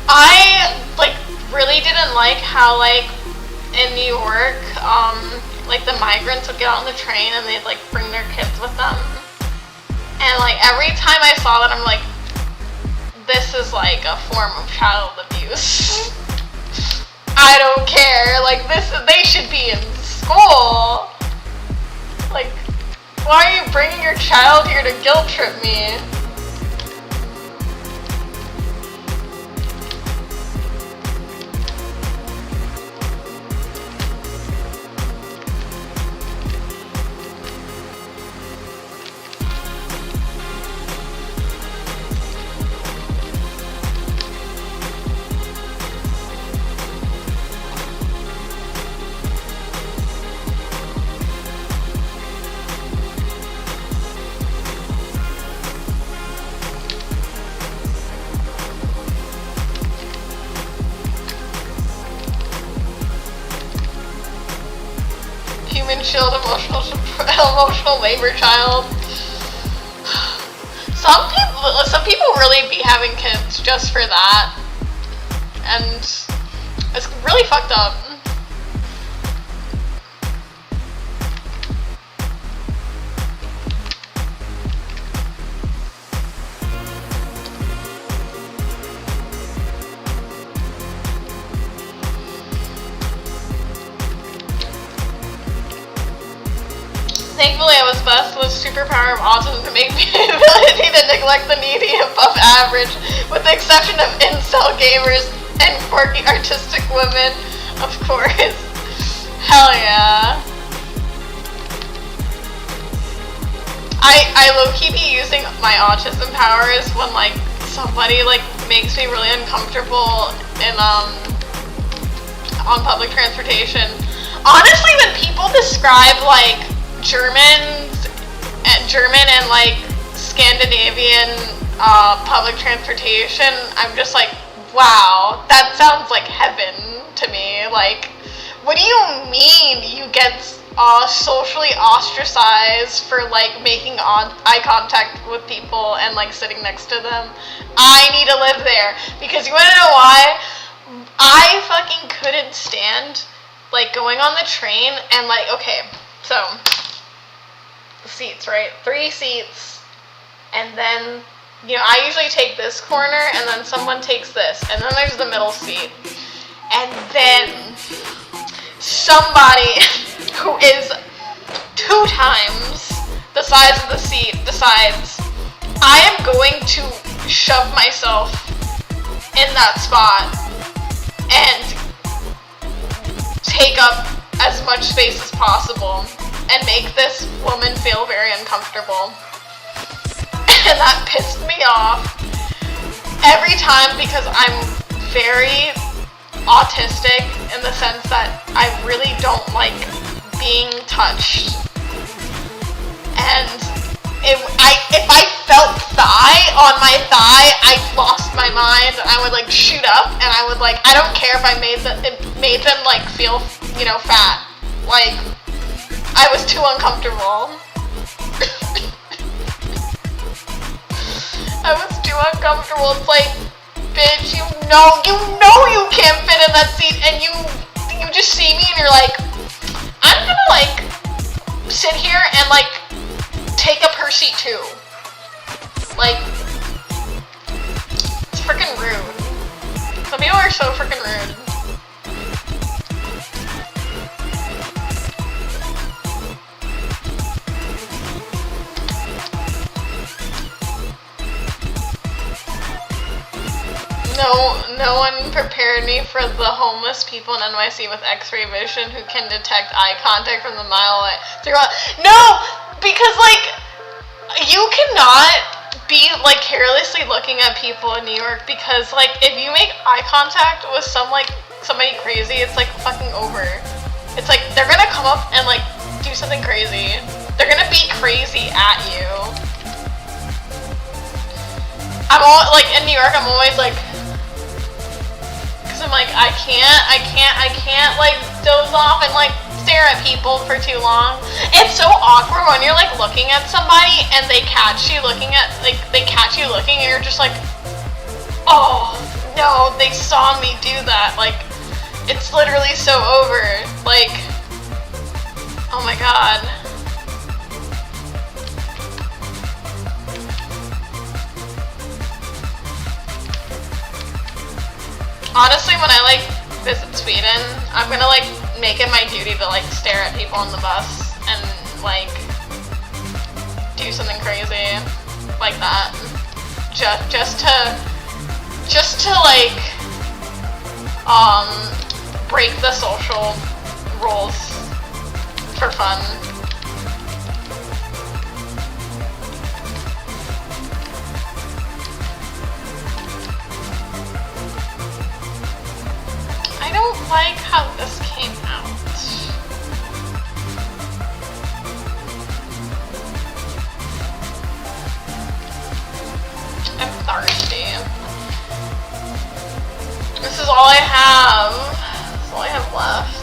I really didn't like how in New York, the migrants would get on the train and they'd bring their kids with them. And every time I saw that, I'm like, this is a form of child abuse. I don't care. They should be in school. Why are you bringing your child here to guilt trip me? Human shield, emotional labor child. Some people really be having kids just for that, and it's really fucked up. Thankfully, I was blessed with superpower of autism to make me the ability to neglect the needy above average, with the exception of incel gamers and quirky artistic women, of course. Hell yeah. I low-key be using my autism powers when somebody makes me really uncomfortable in on public transportation. Honestly, when people describe German and Scandinavian public transportation, I'm just wow, that sounds like heaven to me. What do you mean you get socially ostracized for making eye contact with people and sitting next to them? I need to live there, because you wanna know why? I fucking couldn't stand going on the train and okay, so the seats, right? 3 seats, and then I usually take this corner, and then someone takes this, and then there's the middle seat, and then somebody who is 2 times the size of the seat decides I am going to shove myself in that spot and take up as much space as possible and make this woman feel very uncomfortable. And that pissed me off every time, because I'm very autistic in the sense that I really don't like being touched. And if I felt thigh on my thigh, I lost my mind. I would shoot up, and I would I don't care if I made them feel fat. I was too uncomfortable. I was too uncomfortable. It's bitch, you know you can't fit in that seat, and you just see me and you're I'm gonna sit here and take up her seat too. No one prepared me for the homeless people in NYC with X-ray vision who can detect eye contact from the mile away. No, because like you cannot be like carelessly looking at people in New York, because like if you make eye contact with somebody crazy, it's like fucking over. It's like they're gonna come up and like do something crazy. They're gonna be crazy at you. I'm all like in New York. I'm always like, cause I'm like I can't like doze off and like stare at people for too long. It's so awkward when you're like looking at somebody and they catch you looking and you're just like, oh no, they saw me do that. Like it's literally so over. Like, oh my god. Honestly, when I like visit Sweden, I'm gonna like make it my duty to like stare at people on the bus and like do something crazy like that, just to like break the social rules for fun. I don't like how this came out. I'm thirsty. This is all I have. This is all I have left.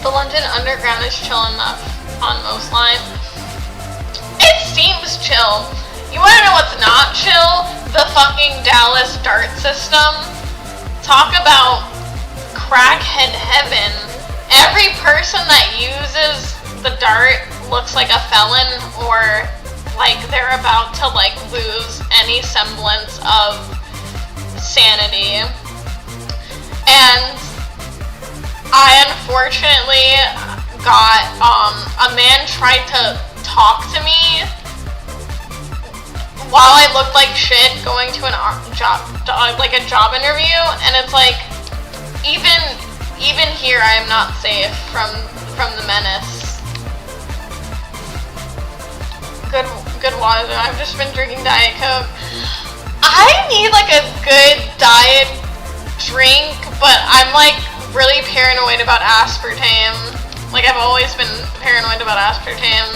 The London Underground is chill enough on most lines. It seems chill. You wanna know what's not chill? The fucking Dallas DART system. Talk about crackhead heaven. Every person that uses the DART looks like a felon, or like they're about to like lose any semblance of sanity. And I unfortunately got a man tried to talk to me while I looked like shit going to a job interview, and it's like even here I am not safe from the menace. Good water. I've just been drinking Diet Coke. I need like a good diet drink, but I'm like really paranoid about aspartame. Like I've always been paranoid about aspartame.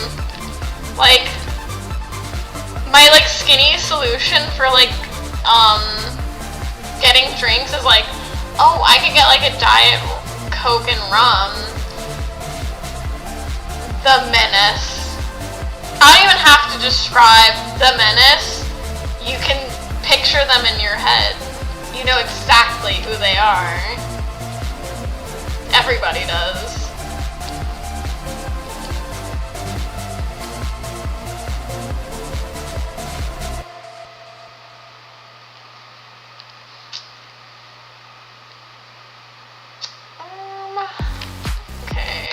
Like my like skinny solution for like getting drinks is like, oh, I could get like a Diet Coke and rum. The menace. I don't even have to describe the menace. You can picture them in your head. You know exactly who they are. Everybody does. Okay.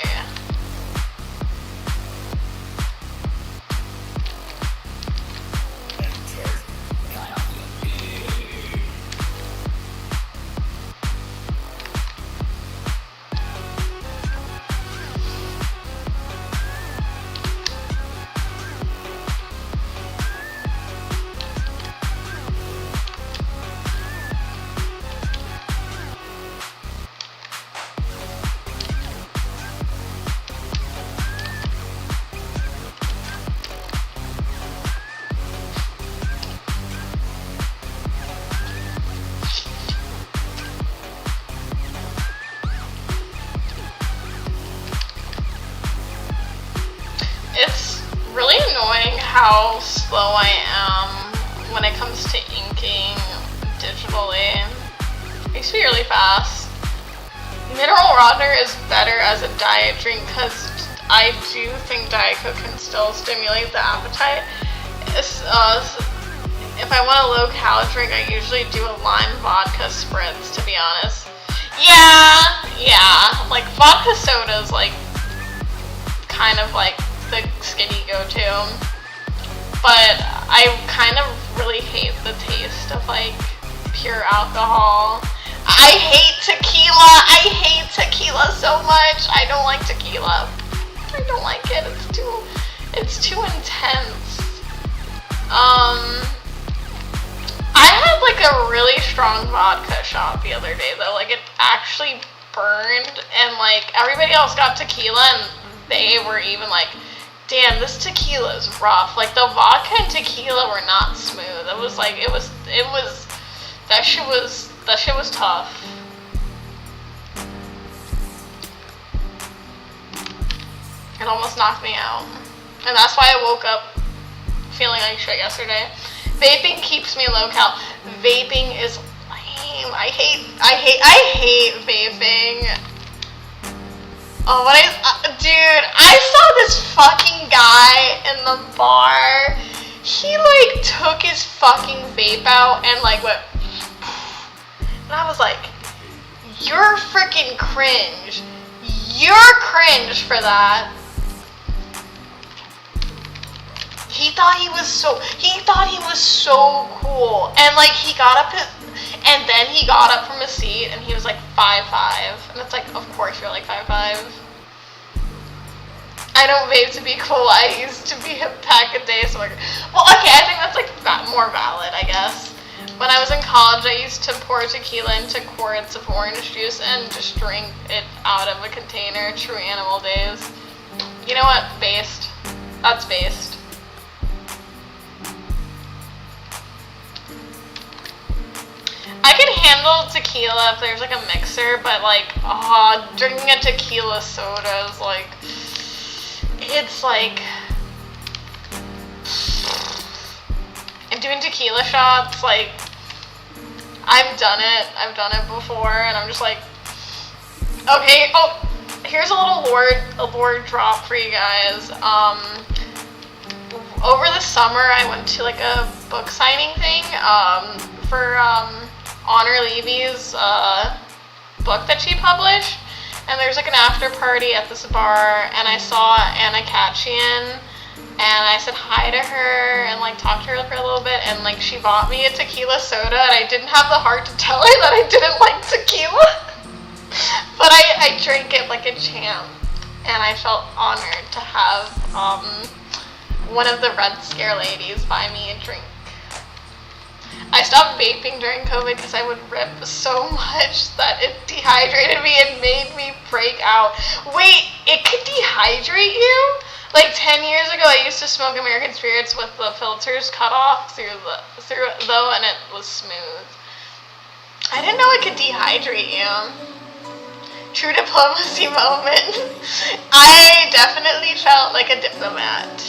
It's really annoying how slow I am when it comes to inking digitally. I used to be really fast. Mineral water is better as a diet drink because I do think Diet Coke can still stimulate the appetite. If I want a low-cal drink, I usually do a lime vodka spritz, to be honest. Yeah. Like, vodka soda is, like, kind of, like, the skinny go-to. But I kind of really hate the taste of like pure alcohol. I hate tequila. I hate tequila so much. I don't like tequila. I don't like it. It's too intense. I had like a really strong vodka shot the other day though. Like it actually burned, and like everybody else got tequila and they were even like, damn, this tequila is rough. Like the vodka and tequila were not smooth. It was like that shit was tough. It almost knocked me out. And that's why I woke up feeling like shit yesterday. Vaping keeps me low cal. Vaping is lame. I hate vaping. Oh, dude, I saw this fucking guy in the bar. He like took his fucking vape out and like went, and I was like, you're freaking cringe. You're cringe for that. He thought he was so cool, and like he got up from his seat, and he was like 5'5", and it's like, of course you're like 5'5". I don't vape to be cool. I used to be a pack a day smoker. Well, okay, I think that's like more valid, I guess. When I was in college, I used to pour tequila into quarts of orange juice and just drink it out of a container. True animal days. You know what? Based. That's based. I can handle tequila if there's like a mixer, but like, drinking a tequila soda is like, it's like, and doing tequila shots, like, I've done it before, and I'm just like, okay, oh, here's a little lore drop for you guys. Over the summer, I went to like a book signing thing, for, Honor Levy's book that she published, and there's like an after party at this bar, and I saw Anna Khachiyan, and I said hi to her and like talked to her for a little bit, and like she bought me a tequila soda, and I didn't have the heart to tell her that I didn't like tequila, but I drank it like a champ, and I felt honored to have one of the Red Scare ladies buy me a drink. I stopped vaping during COVID because I would rip so much that it dehydrated me and made me break out. Wait, it could dehydrate you? Like 10 years ago, I used to smoke American Spirits with the filters cut off through though, and it was smooth. I didn't know it could dehydrate you. True diplomacy moment. I definitely felt like a diplomat.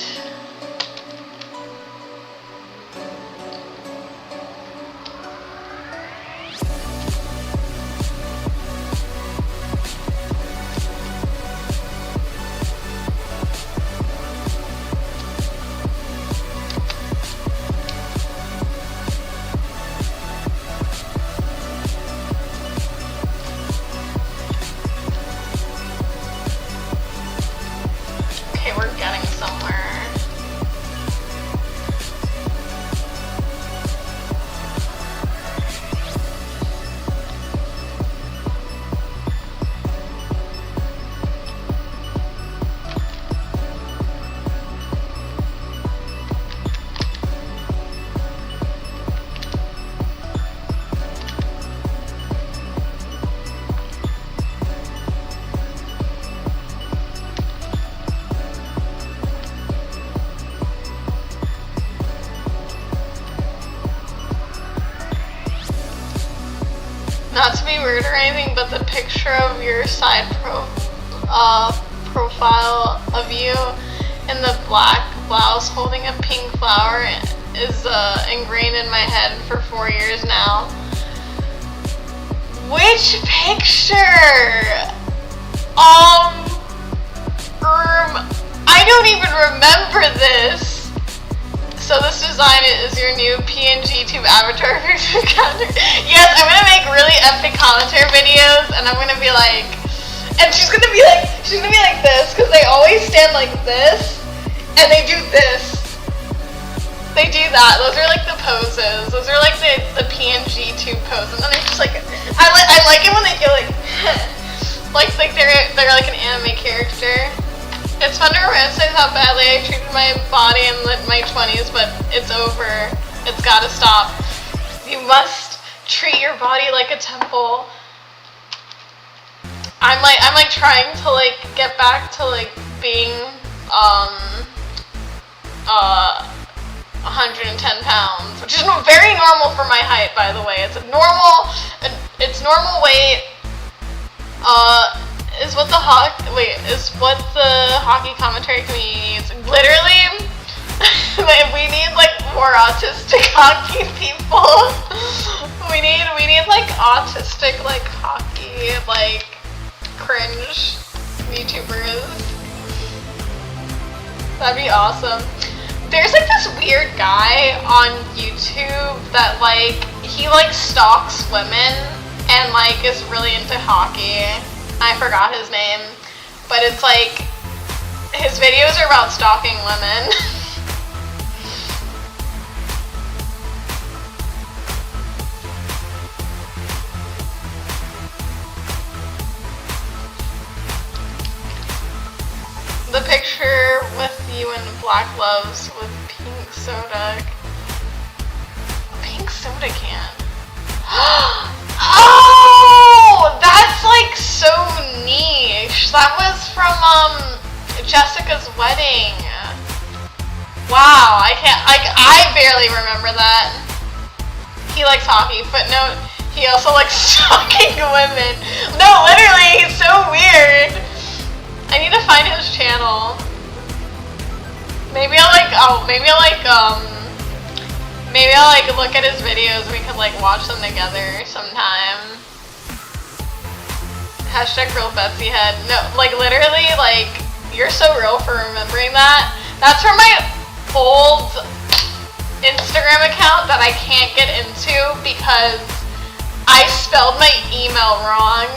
Not to be rude or anything, but the picture of your side profile of you in the black blouse holding a pink flower is ingrained in my head for 4 years now. Which picture? I don't even remember this. So this design is your new PNG tube avatar picture counter. Yes, I'm gonna make really epic commentary videos, and I'm gonna be like, and she's gonna be like this, because they always stand like this, and they do this. they do that. Those are like the poses. Those are like the PNG tube poses, and it's just like I like it when they feel like like they're like an anime character. It's fun to romanticize how badly I treated my body in my 20s, but it's over. It's gotta stop. You must treat your body like a temple. I'm like trying to like get back to like being 110 pounds, which is very normal for my height, by the way. It's normal weight. Is what the hockey commentary community needs. Literally, we need like more autistic hockey people. we need like autistic like hockey like cringe YouTubers. That'd be awesome. There's like this weird guy on YouTube that like he like stalks women and like is really into hockey. I forgot his name, but it's like his videos are about stalking women. The picture with you in black gloves with pink soda. Pink soda can. Oh, that's like so niche. That was from Jessica's wedding. Wow, I barely remember that. He likes hockey. Footnote, he also likes stalking women. No, literally, he's so weird. I need to find his channel. Maybe I'll look at his videos and we could like watch them together sometime. Hashtag real Betsy head. No, like literally, like you're so real for remembering that. That's from my old Instagram account that I can't get into because I spelled my email wrong.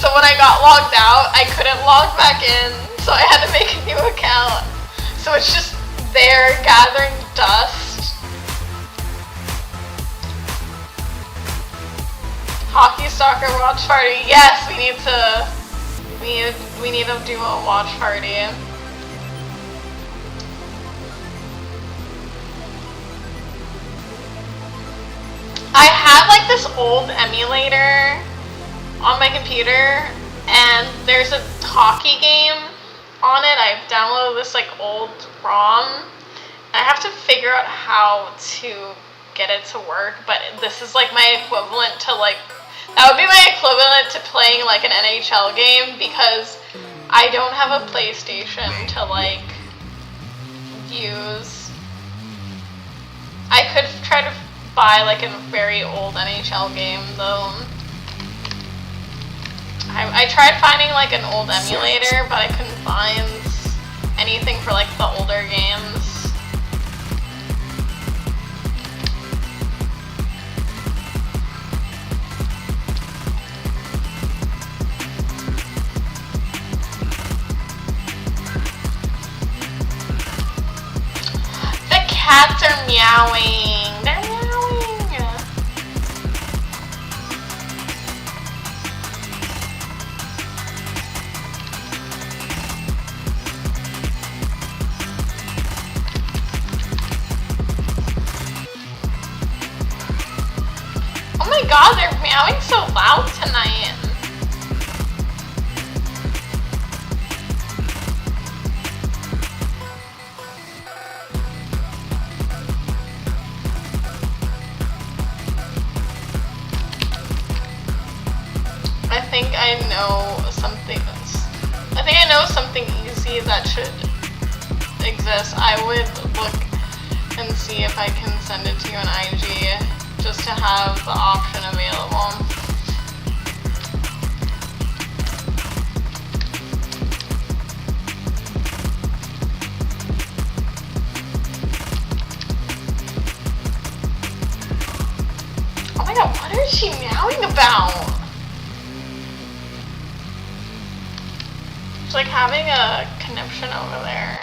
So when I got logged out, I couldn't log back in, so I had to make a new account. So it's just there gathering dust. Hockey soccer watch party. Yes, we need to do a watch party. I have like this old emulator on my computer, and there's a hockey game on it. I've downloaded this like old ROM. I have to figure out how to get it to work, but this is like my equivalent to like, that would be my equivalent to playing like an NHL game because I don't have a PlayStation to like use. I could try to buy like a very old NHL game though. I tried finding like an old emulator, but I couldn't find anything for like the older games. The cats are meowing. They're meowing. Oh my god, they're meowing so loud tonight. I think I know something easy that should exist. I would look and see if I can send it to you on IG just to have the option available. Oh my god, what is she meowing about? It's like having a conniption over there.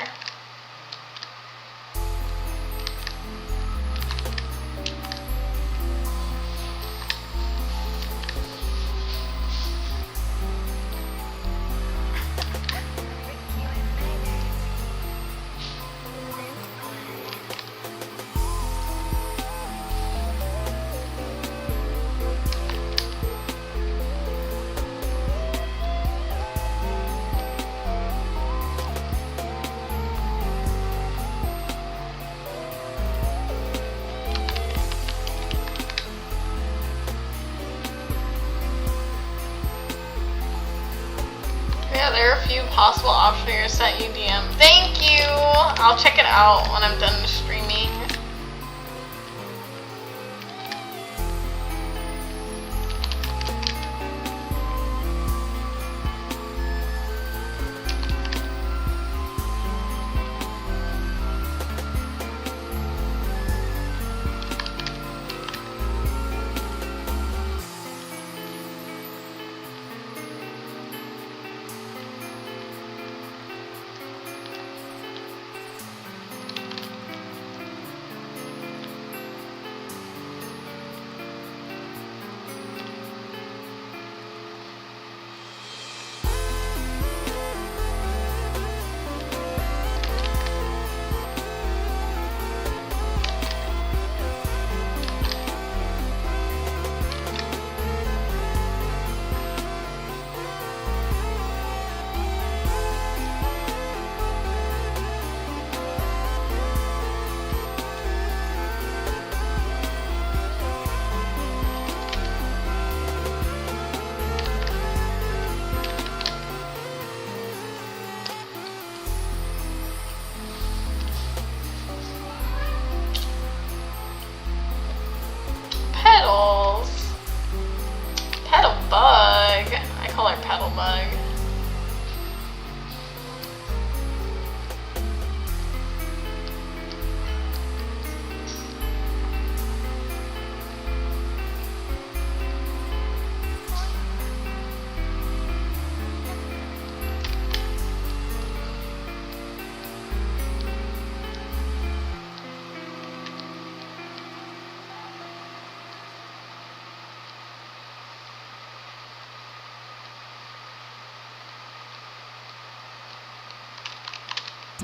view possible option for your set UDM. Thank you! I'll check it out when I'm done streaming. Petals. Petal bug. I call her petal bug.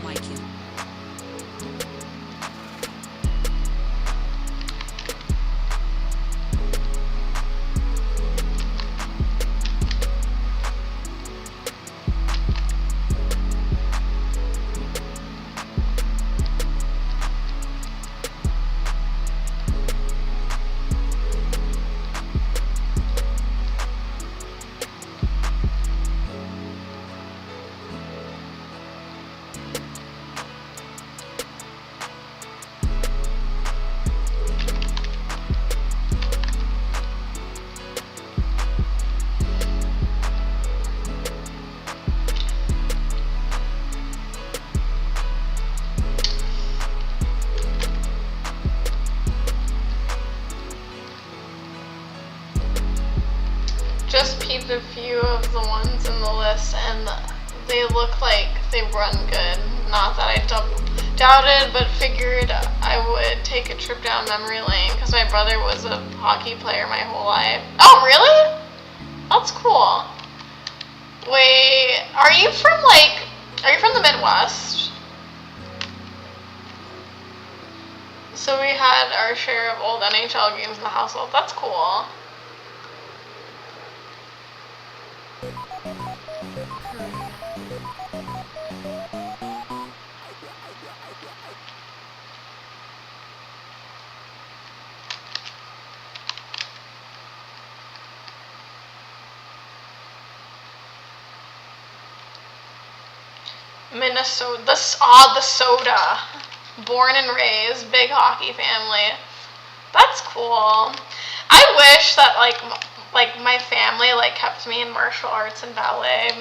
Like it. Just peeped a few of the ones in the list and they look like they run good. Not that I doubted, but figured I would take a trip down memory lane because my brother was a hockey player my whole life. Oh, really? That's cool. Wait, are you from the Midwest? So we had our share of old NHL games in the household. That's cool. Minnesota, the Soda. Born and raised, big hockey family. That's cool. I wish that like my family kept me in martial arts and ballet,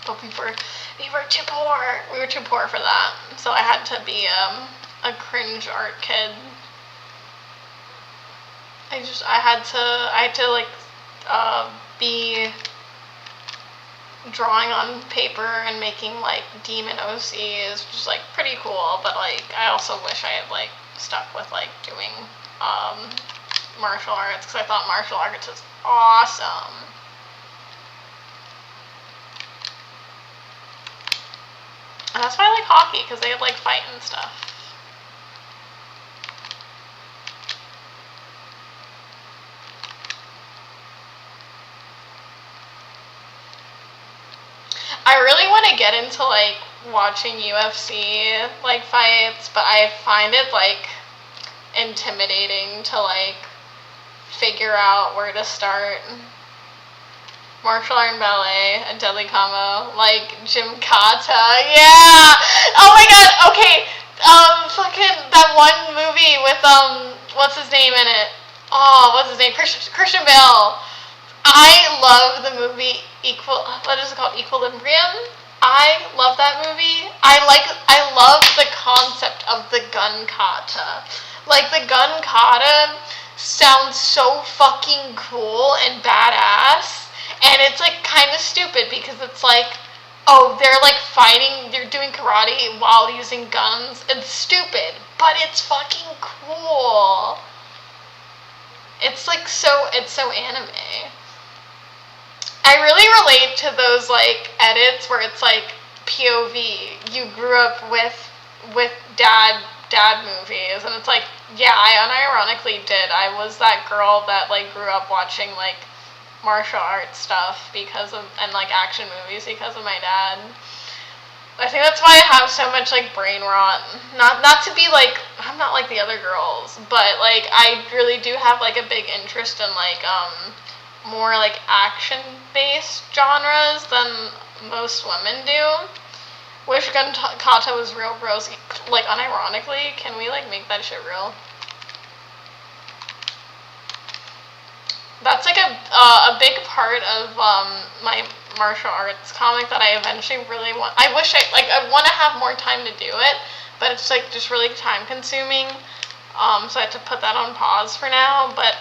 but we were too poor. We were too poor for that, so I had to be a cringe art kid. I had to be drawing on paper and making demon OCs, which is pretty cool, but I also wish I had stuck with doing martial arts, because I thought martial arts was awesome. And that's why I like hockey, because they had fight and stuff. I really want to get into watching UFC fights, but I find it intimidating to figure out where to start. Martial art and ballet, a deadly combo, like Gymkata. Yeah. Oh my god. Okay. Fucking that one movie with what's his name in it? Oh, what's his name? Christian Bale. I love the movie What is it called? Equilibrium. I love that movie. I love the concept of the gun kata. Like the gun kata sounds so fucking cool and badass, and it's like kind of stupid because it's like, oh, they're like fighting, they're doing karate while using guns. It's stupid, but it's fucking cool. It's so anime. I really relate to those like edits where it's like POV. You grew up with dad movies, and it's like, yeah, I unironically did. I was that girl that like grew up watching like martial arts stuff and like action movies because of my dad. I think that's why I have so much like brain rot. Not to be like, I'm not like the other girls, but like I really do have like a big interest in like more like action based genres than most women do. Wish gun kata was real, bros. Like unironically, can we like make that shit real? That's like a big part of my martial arts comic that I eventually really want. I wish I want to have more time to do it, but it's like just really time consuming. So I had to put that on pause for now. But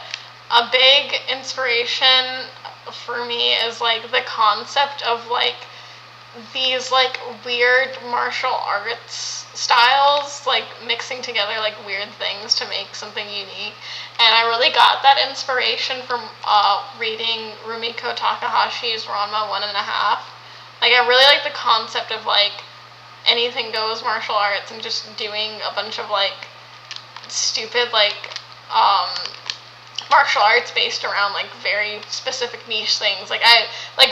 a big inspiration for me is like the concept of like these like weird martial arts styles, like mixing together like weird things to make something unique. And I really got that inspiration from reading Rumiko Takahashi's Ranma 1.5. Like I really like the concept of like anything goes martial arts and just doing a bunch of like stupid like martial arts based around like very specific niche things. Like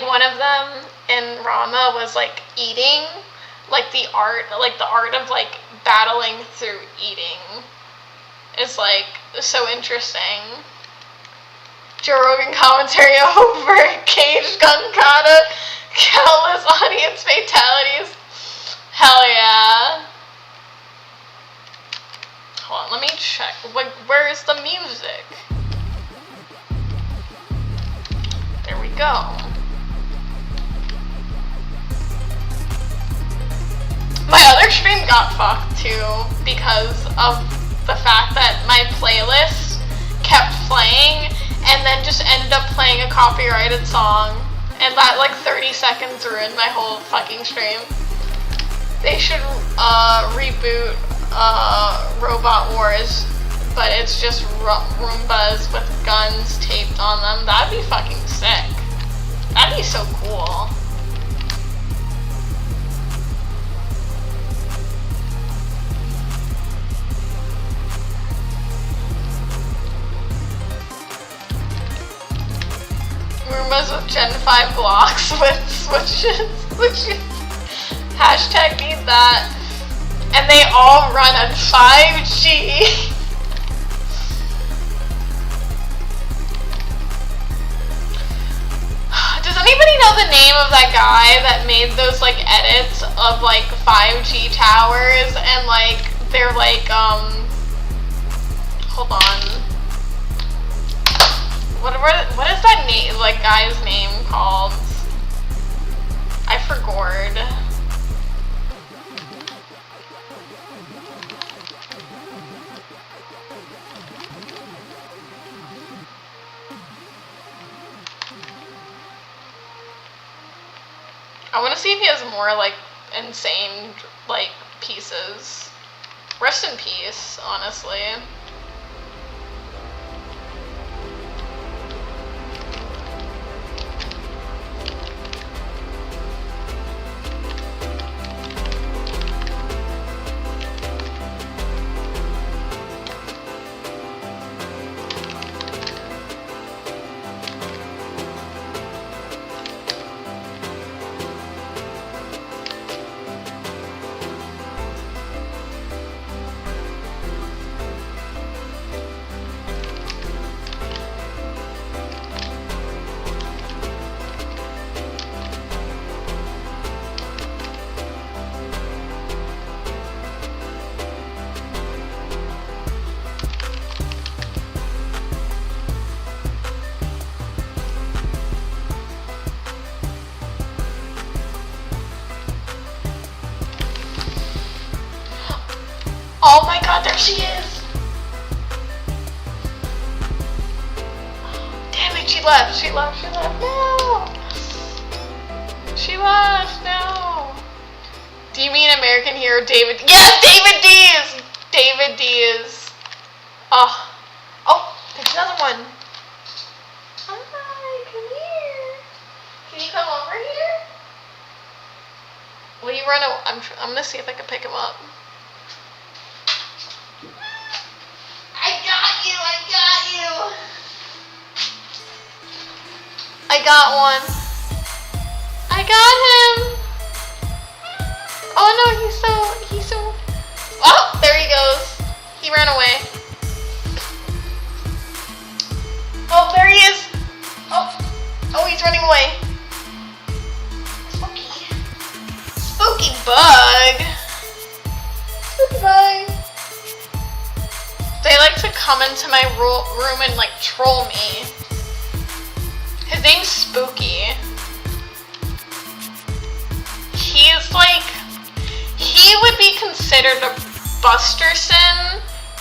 one of them in Ranma was like eating, like the art of like battling through eating is like so interesting. Joe Rogan commentary over Cage Gun Kata, countless audience fatalities. Hell yeah. Hold on, let me check. Where's the music? There we go. My other stream got fucked too because of the fact that my playlist kept playing and then just ended up playing a copyrighted song, and that like 30 seconds ruined my whole fucking stream. They should reboot Robot Wars, but it's just Roombas with guns taped on them. That'd be fucking sick. That'd be so cool. Roombas with Gen 5 blocks with switches. Hashtag need that. And they all run on 5G. Does anybody know the name of that guy that made those like edits of like 5G towers and like they're like hold on. What is that name, like guy's name called? I forgot. I want to see if he has more like insane like pieces. Rest in peace, honestly. there she is. Damn it, she left. No. She left, no. Do you mean American hero David? Yes, David Dees! David Dees. Oh, there's another one. Hi, come here. Can you come over here? Will you run away? I'm gonna see if I can pick him up. I got you. I got one. I got him. Oh no, he's so. Oh, there he goes. He ran away. Oh, there he is. Oh, he's running away. Spooky bug. They like to come into my room and like troll me. His name's Spooky. He would be considered a Busterson,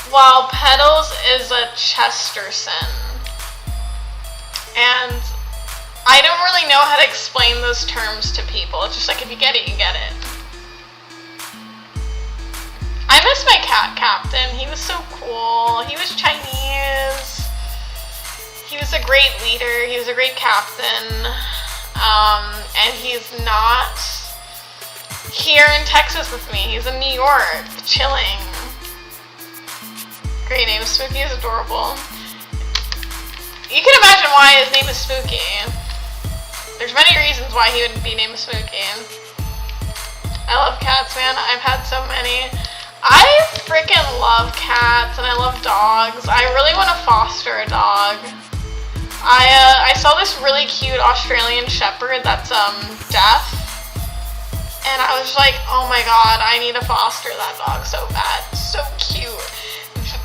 while Petals is a Chesterson. And I don't really know how to explain those terms to people. It's just like, if you get it, you get it. I miss my cat captain. He was so cool. He was Chinese. He was a great leader. He was a great captain. And he's not here in Texas with me. He's in New York, chilling. Great name. Spooky is adorable. You can imagine why his name is Spooky. There's many reasons why he would be named Spooky. I love cats, man. I've had so many. I freaking love cats and I love dogs. I really want to foster a dog. I saw this really cute Australian Shepherd that's deaf. And I was like, oh my god, I need to foster that dog so bad. So cute.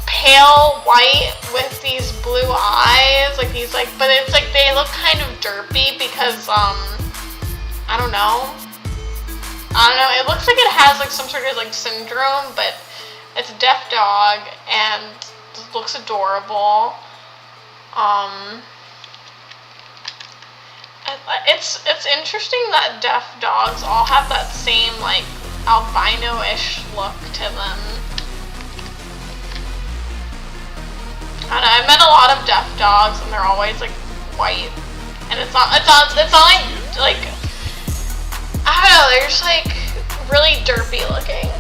Pale white with these blue eyes, like these but it's like they look kind of derpy because I don't know. It looks like it has like some sort of like syndrome, but it's a deaf dog and it looks adorable. It's interesting that deaf dogs all have that same like albino-ish look to them. I don't know, I've met a lot of deaf dogs and they're always like white, and it's not like I don't know, they're just like really derpy looking.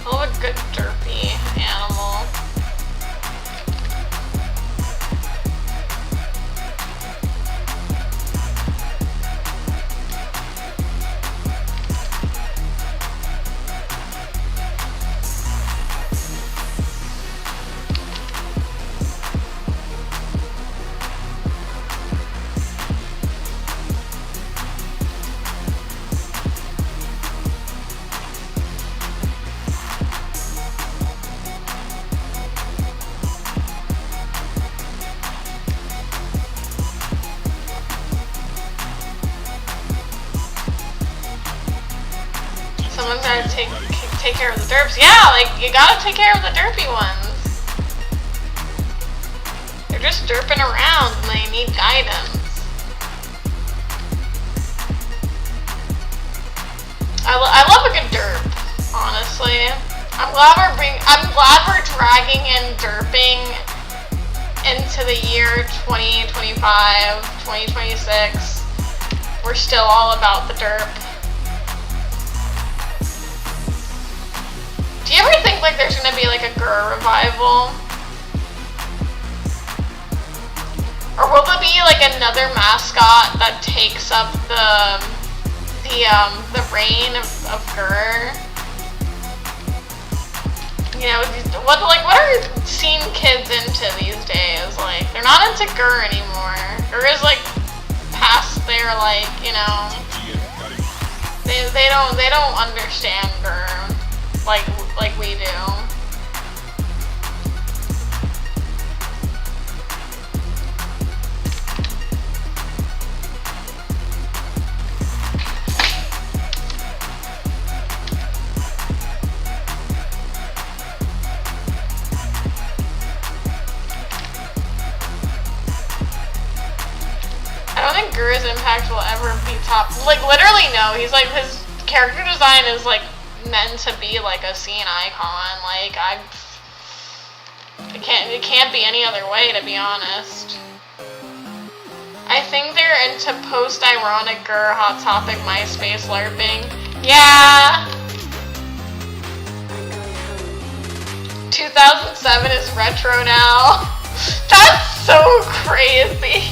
I love a good derpy animal. Someone's gotta take care of the derps. Yeah, like, you gotta take care of the derpy ones. They're just derping around and they need guidance. I love a good derp, honestly. I'm glad we're dragging in derping into the year 2025, 2026. We're still all about the derp. Do you ever think like there's gonna be like a GUR revival? Or will there be like another mascot that takes up the reign of GUR? You know, what are teen kids into these days? Like, they're not into GUR anymore. GUR is like past their like, you know, they don't understand GUR like we do. will ever be top. Like, literally, no. He's like, his character design is like meant to be like a scene icon. Like, it can't be any other way, to be honest. I think they're into post-ironic Hot Topic MySpace LARPing. Yeah! 2007 is retro now. That's so crazy.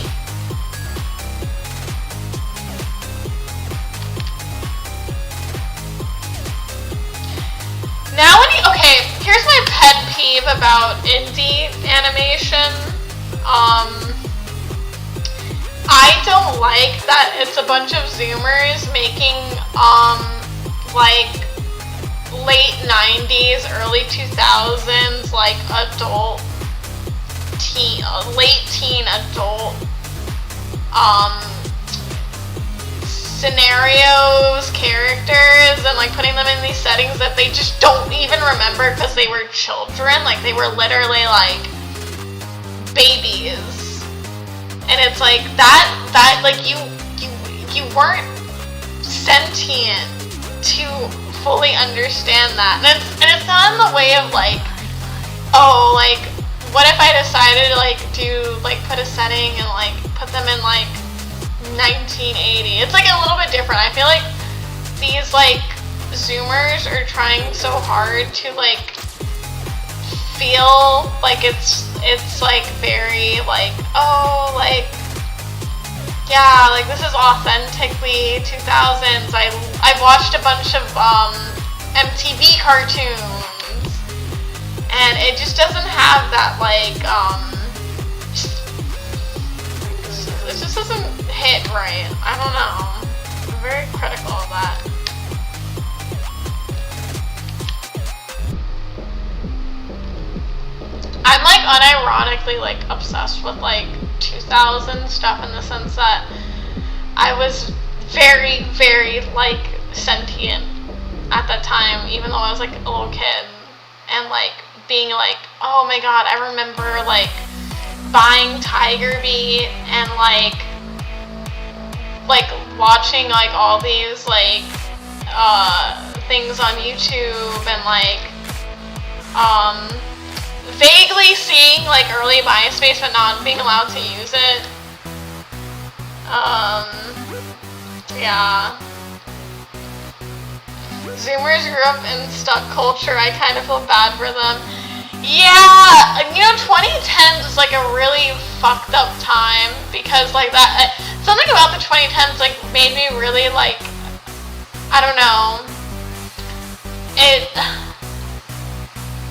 Now okay, here's my pet peeve about indie animation. I don't like that it's a bunch of Zoomers making, like, late 90s, early 2000s, like, late teen adult, scenarios, characters, and, like, putting them in these settings that they just don't even remember because they were children. Like, they were literally, like, babies. And it's like that like you weren't sentient to fully understand that. And it's not in the way of like, oh, like, what if I decided to like put a setting and like put them in like 1980? It's like a little bit different. I feel like these like Zoomers are trying so hard to like feel like it's like very like, oh, like, yeah, like this is authentically 2000s. I've watched a bunch of MTV cartoons, and it just doesn't have that like it just doesn't hit right. I don't know. I'm very critical of that. I'm like unironically like obsessed with like 2000 stuff in the sense that I was very, very like sentient at that time, even though I was like a little kid, and like being like, oh my god, I remember like buying Tiger Beat and like watching like all these like things on YouTube and like vaguely seeing like early MySpace but not being allowed to use it. Yeah. Zoomers grew up in stuck culture. I kind of feel bad for them. Yeah, you know, 2010s is like a really fucked up time because like that, something about the 2010s like made me really like, I don't know,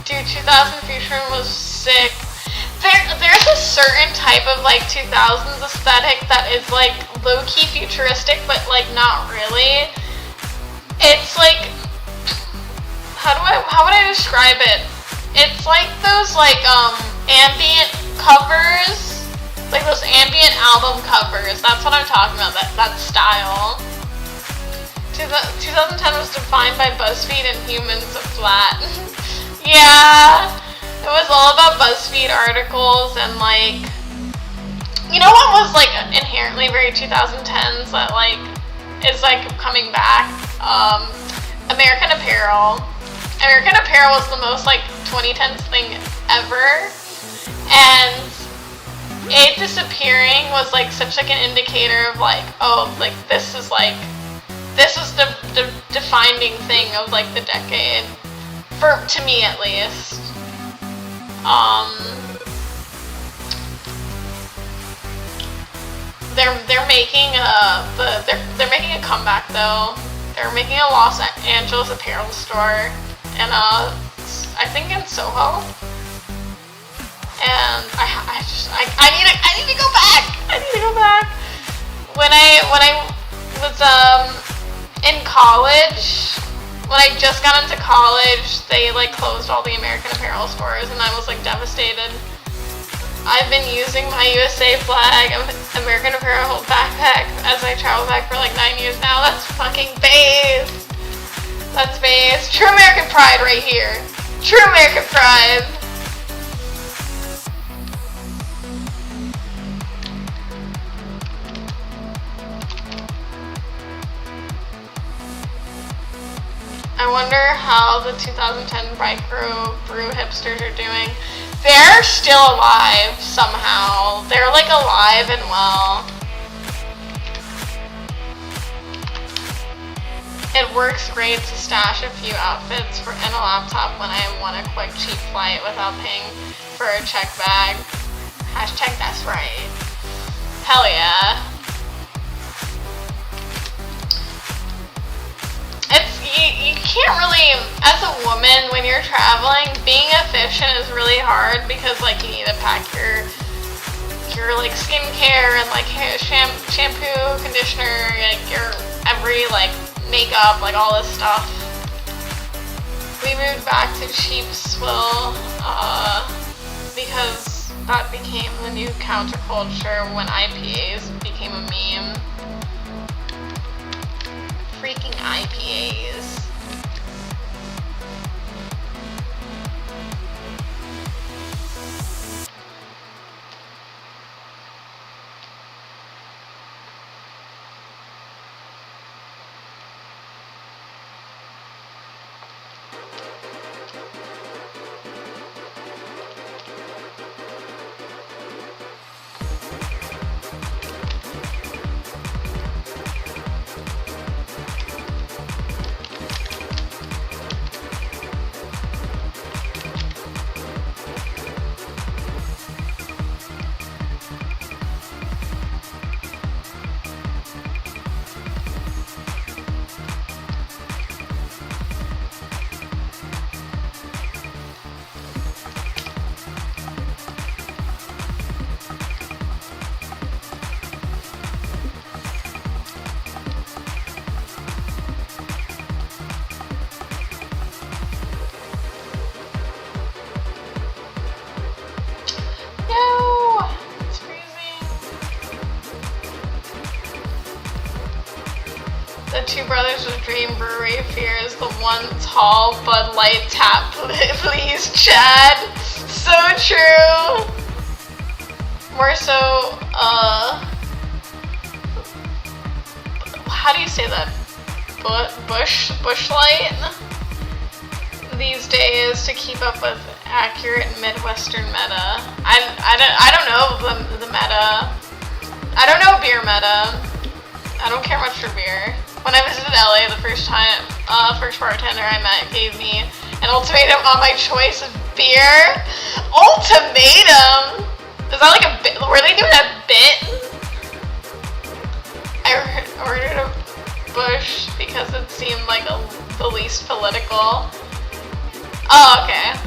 dude, 2000 Future was sick. There's a certain type of like 2000s aesthetic that is like low-key futuristic but like not really. It's like, how would I describe it? It's like those like ambient covers, like those ambient album covers. That's what I'm talking about, that style. 2010 was defined by BuzzFeed and Humans Flat. Yeah, it was all about BuzzFeed articles and like, you know what was like inherently very 2010s that like is like coming back? American Apparel. American Apparel was the most like 2010s thing ever, and it disappearing was like such like an indicator of like, oh, like this is the defining thing of like the decade. To me at least. They're making they're making a comeback though. They're making a Los Angeles apparel store, and I think in Soho. And I need to go back. I need to go back. When I was in college. When I just got into college, they like closed all the American Apparel stores, and I was like devastated. I've been using my USA flag, American Apparel backpack as I travel back for like 9 years now. That's fucking base. That's base. True American pride right here. True American pride. I wonder how the 2010 brew hipsters are doing. They're still alive somehow. They're like alive and well. It works great to stash a few outfits in a laptop when I want a quick cheap flight without paying for a check bag. Hashtag that's right. Hell yeah. You can't really, as a woman, when you're traveling, being efficient is really hard because like you need to pack your like skincare and like hair, shampoo, conditioner, like your every like makeup, like all this stuff. We moved back to Cheapsville because that became the new counterculture when IPAs became a meme. Freaking IPAs. The Two Brothers of Dream Brewery fears the one tall Bud Light tap, please, Chad. So true. More so, how do you say that? Bush Light? These days to keep up with accurate Midwestern meta. I don't know the meta. I don't know beer meta. I don't care much for beer. When I visited LA the first bartender I met gave me an ultimatum on my choice of beer. Ultimatum? Is that like a bit? Were they doing a bit? I ordered a Bush because it seemed like the least political. Oh, okay.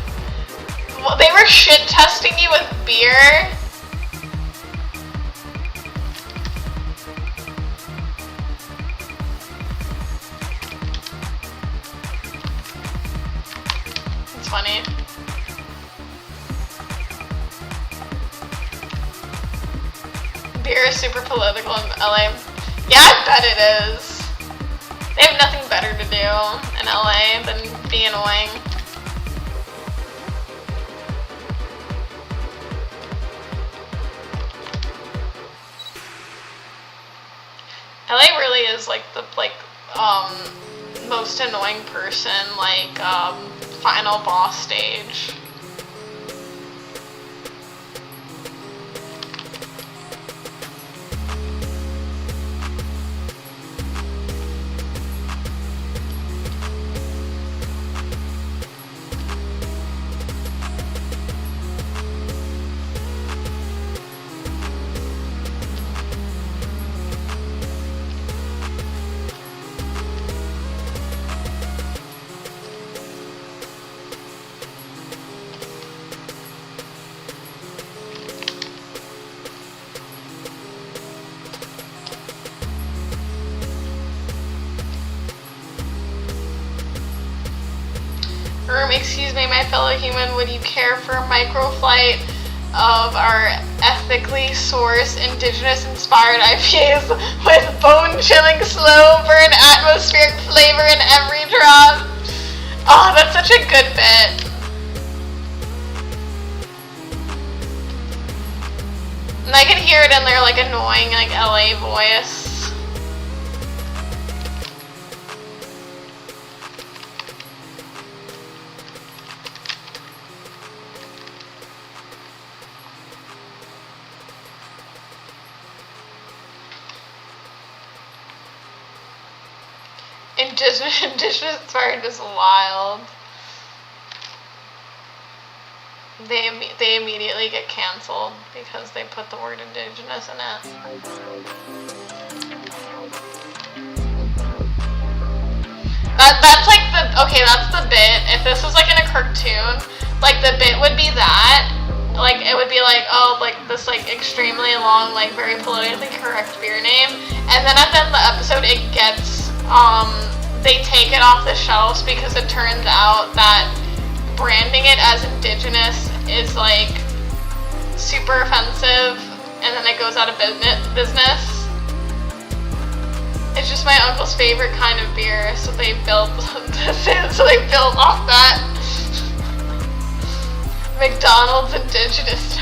Well, they were shit testing you with beer? It's funny. Beer is super political in LA. Yeah, I bet it is. They have nothing better to do in LA than be annoying. LA really is like the most annoying person, like final boss stage. Excuse me, my fellow human, would you care for a microflight of our ethically sourced, indigenous-inspired IPAs with bone-chilling, slow-burn atmospheric flavor in every drop? Oh, that's such a good bit. And I can hear it in their, like, annoying, like, LA voice. Indigenous inspired is wild. They immediately get canceled because they put the word indigenous in it. That's like that's the bit. If this was like in a cartoon, like the bit would be that. Like it would be like, oh, like this like extremely long, like very politically correct beer name, and then at the end of the episode it gets they take it off the shelves because it turns out that branding it as indigenous is like super offensive, and then it goes out of business. It's just my uncle's favorite kind of beer, so they built off that. McDonald's indigenous.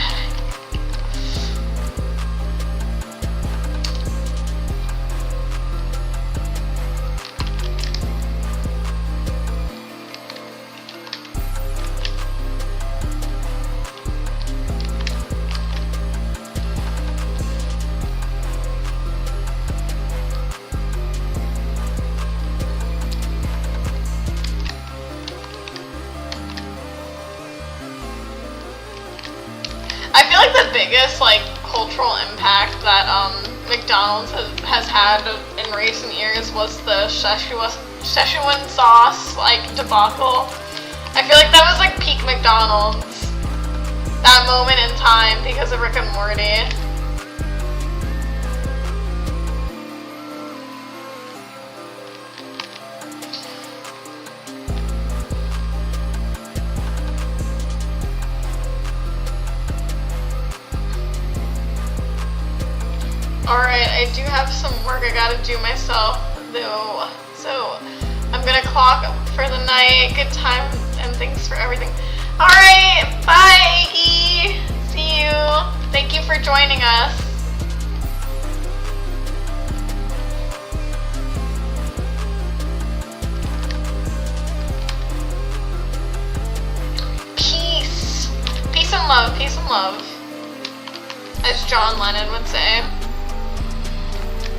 I feel like the biggest like cultural impact that McDonald's has had in recent years was the Szechuan sauce like debacle. I feel like that was like peak McDonald's, that moment in time, because of Rick and Morty. Alright, I do have some work I gotta do myself, though, so I'm gonna clock for the night. Good time, and thanks for everything. Alright, bye! See you! Thank you for joining us. Peace! Peace and love, peace and love. As John Lennon would say.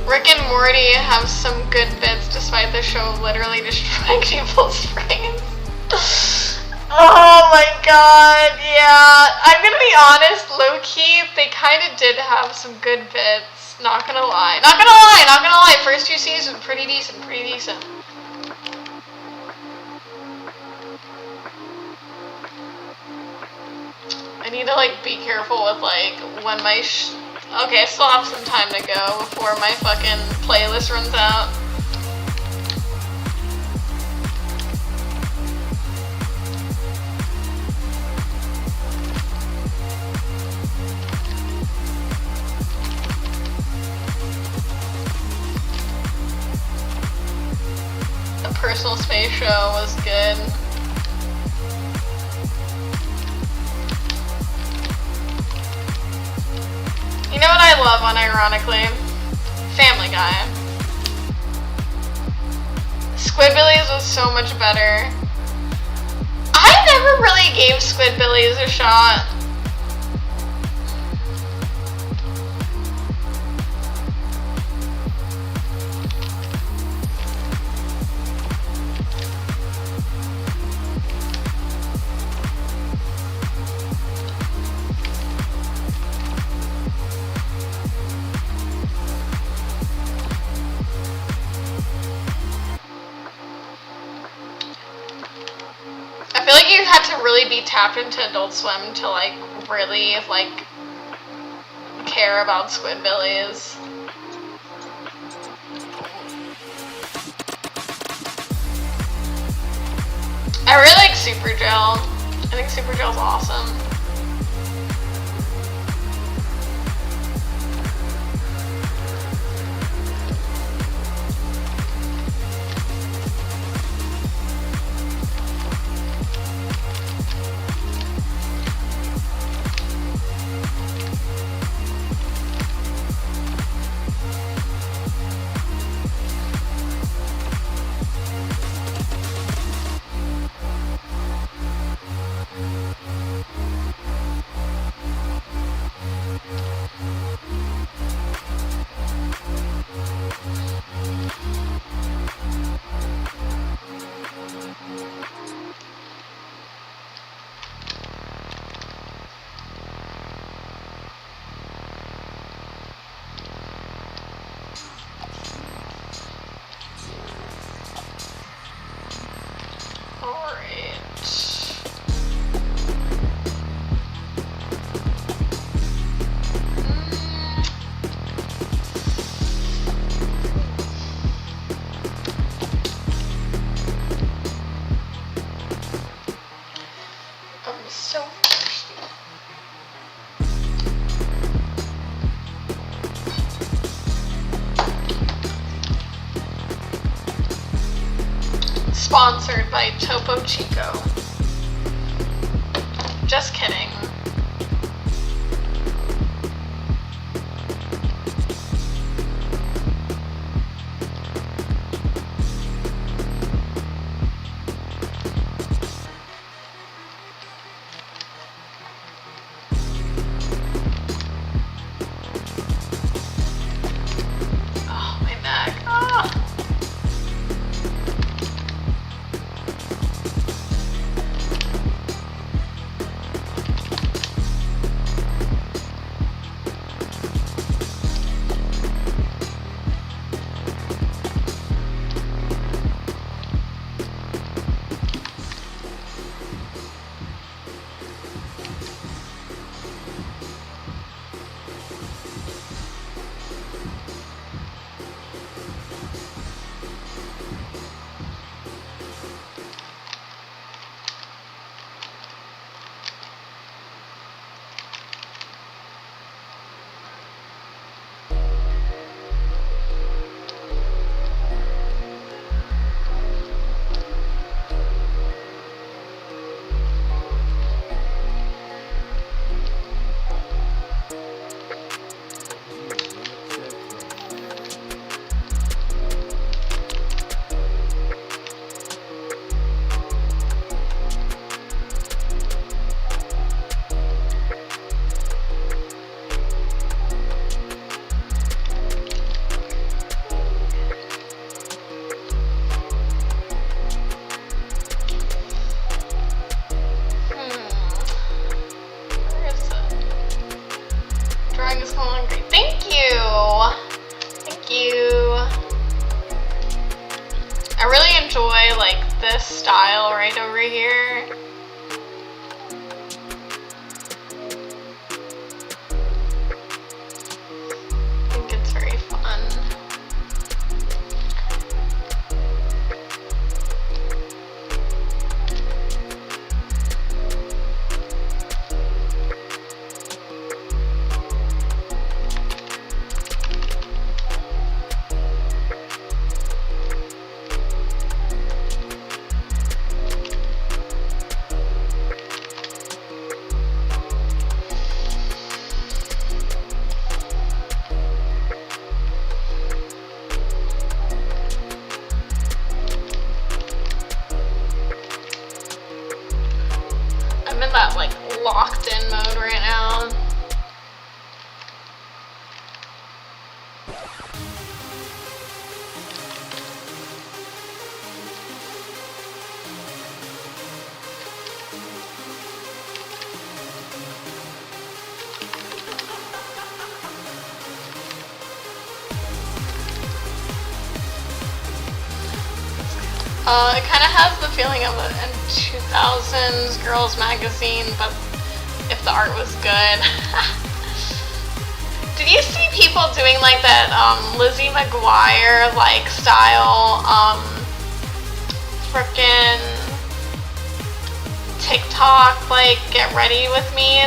Rick and Morty have some good bits despite the show literally destroying people's brains. Oh my god, yeah. I'm gonna be honest, low-key, they kind of did have some good bits. Not gonna lie. Not gonna lie. First 2 seasons, pretty decent. I need to like be careful with like when my okay, I still have some time to go before my fucking playlist runs out. The Personal Space show was good. You know what I love unironically? Family Guy. Squidbillies was so much better. I never really gave Squidbillies a shot. I feel like you had to really be tapped into Adult Swim to like really like care about Squidbillies. I really like Supergel. I think Supergel's awesome. sponsored by Topo Chico. Just kidding. Oh, my neck. Ah. Where is it? Drawing is no longer great. Thank you! Thank you. I really enjoy like this style right over here. I think it's very fun. I'm in that like locked in mode right now. It kind of has the feeling of a 2000s girls magazine, but if the art was good. Did you see people doing like that Lizzie McGuire like style frickin' TikTok like get ready with me?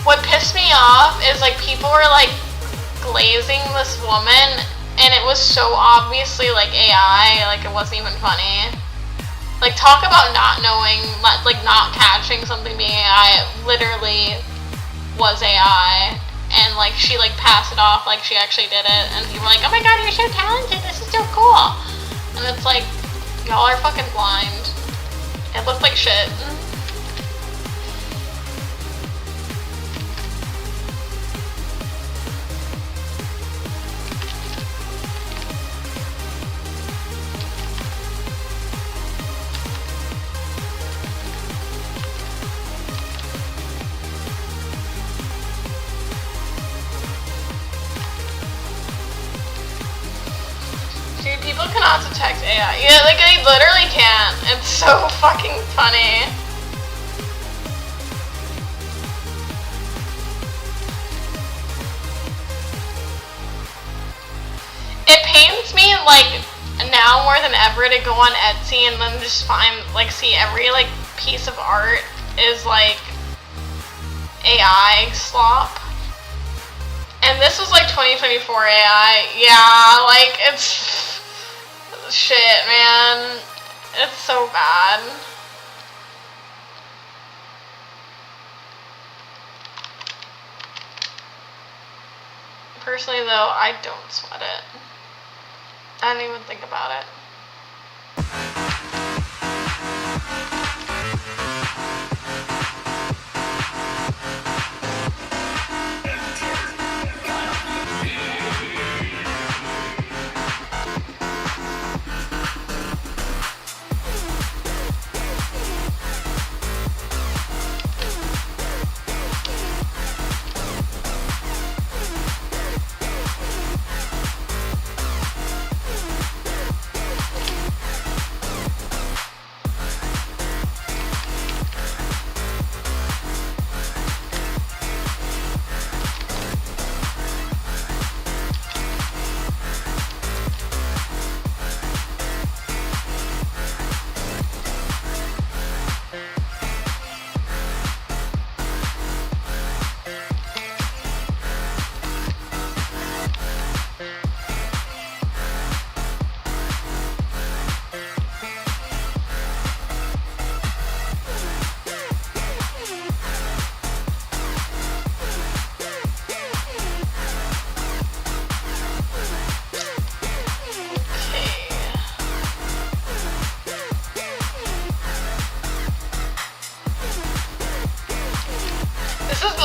What pissed me off is like people were like glazing this woman and it was so obviously like AI, like it wasn't even funny. Like, talk about not knowing, like, not catching something being AI. It literally was AI. And, like, she, like, passed it off like she actually did it. And people were like, oh my god, you're so talented. This is so cool. And it's like, y'all are fucking blind. It looked like shit. Dude, people cannot detect AI. Yeah, like, they literally can't. It's so fucking funny. It pains me, like, now more than ever to go on Etsy and then just find, like, see every, like, piece of art is, like, AI slop. And this was, like, 2024 AI. Yeah, like, it's... shit, man. It's so bad. Personally though, I don't sweat it. I don't even think about it.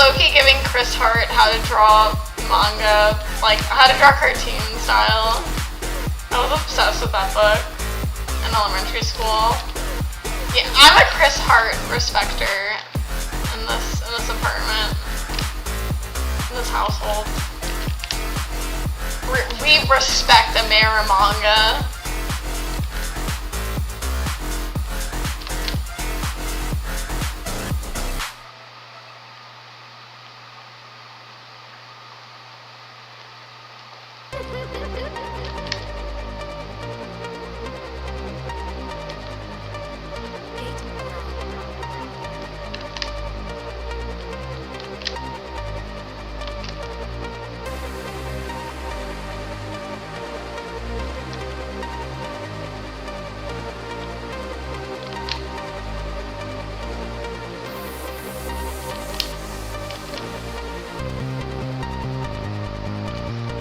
Low-key giving Chris Hart how to draw manga, like how to draw cartoon style. I was obsessed with that book in elementary school. Yeah, I'm a Chris Hart respecter in this apartment, in this household. We respect Amara manga.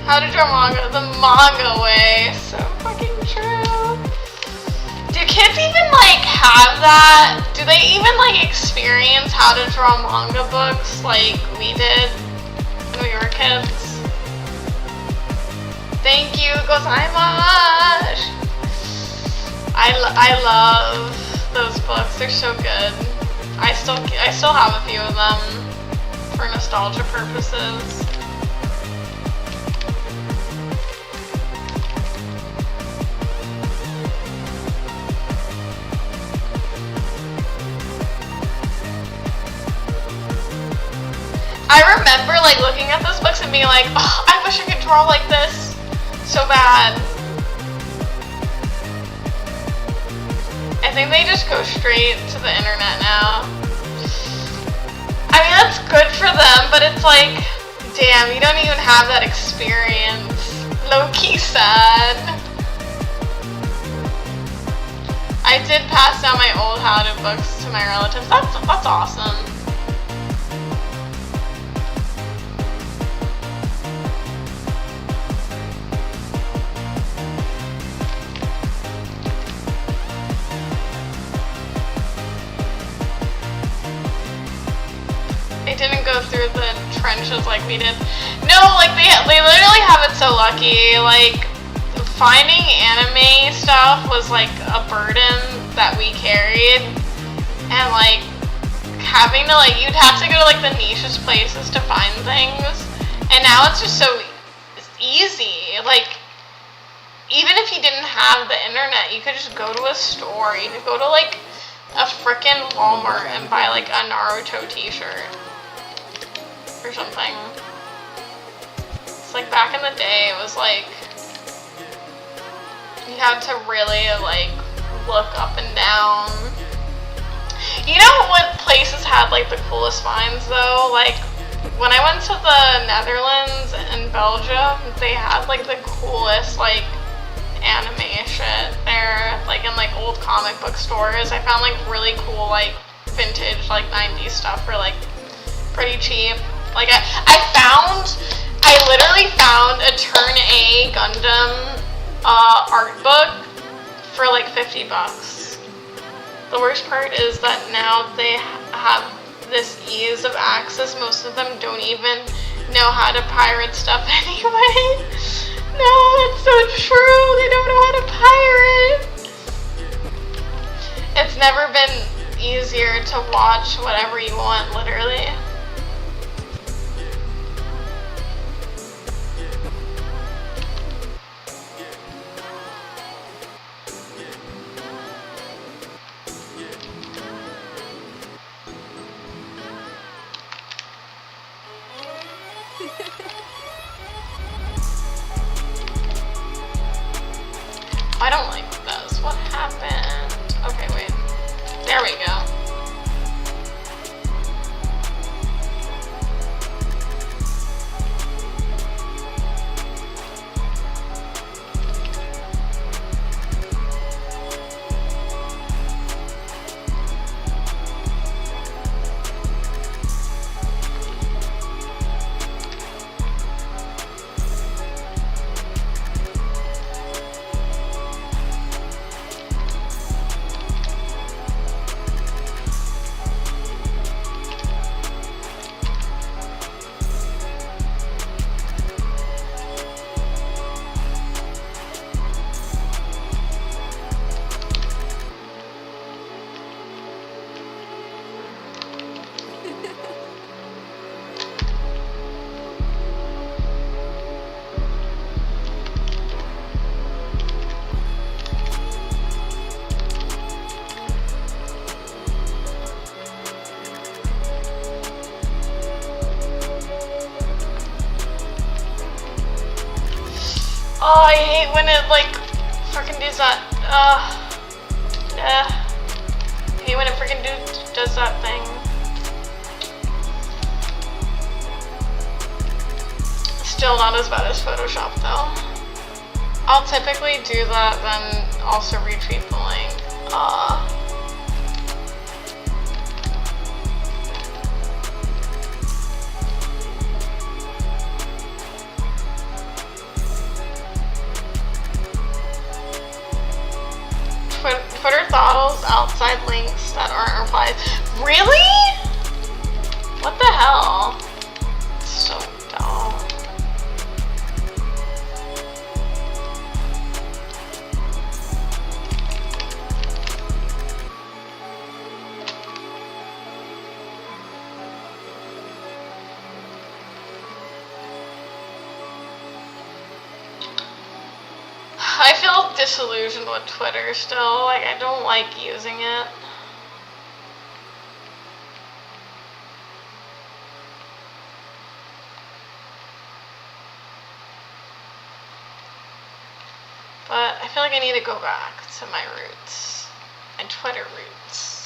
How to draw manga the manga way. So fucking true. Do kids even like have that? Do they even like experience how to draw manga books like we did when we were kids? Thank you, gozaimasu. I love those books. They're so good. I still have a few of them for nostalgia purposes. I remember like looking at those books and being like, oh, I wish I could draw like this so bad. I think they just go straight to the internet now. I mean, that's good for them, but it's like, damn, you don't even have that experience. Low-key sad. I did pass down my old how-to books to my relatives. That's awesome. Didn't go through the trenches like we did. No, like they literally have it so lucky. Like finding anime stuff was like a burden that we carried, and like having to like you'd have to go to like the nichest places to find things, and now it's just so easy. Like even if you didn't have the internet, you could just go to a store. You could go to like a frickin' Walmart and buy like a Naruto t-shirt or something. It's like back in the day, it was like you had to really like look up and down. You know what places had like the coolest finds though? Like when I went to the Netherlands and Belgium, they had like the coolest like anime shit there, like in like old comic book stores. I found like really cool like vintage like 90s stuff for like pretty cheap. Like I literally found a Turn A Gundam art book for like $50. The worst part is that now they have this ease of access. Most of them don't even know how to pirate stuff anyway. No, it's so true. They don't know how to pirate. It's never been easier to watch whatever you want, literally. I don't like this. What happened? Okay, wait. There we go. Oh, I hate when it like freaking does that. I hate when it freaking does that thing. Still not as bad as Photoshop though. I'll typically do that, then also retweet the link. Twitter throttles outside links that aren't replies. Really? What the hell? So dumb. I feel disillusioned with Twitter still. Like, I don't like using it. But I feel like I need to go back to my roots. My Twitter roots.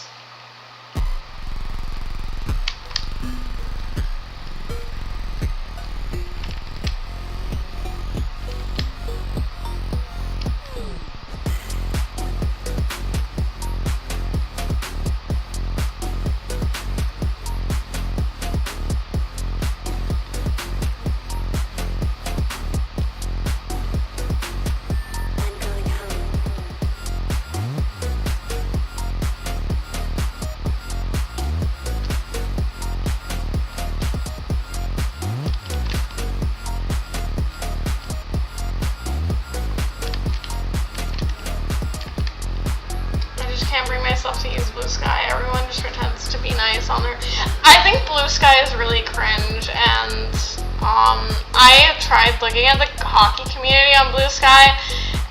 Can't bring myself to use Blue Sky. Everyone just pretends to be nice on there. I think Blue Sky is really cringe, and I have tried looking at the hockey community on Blue Sky,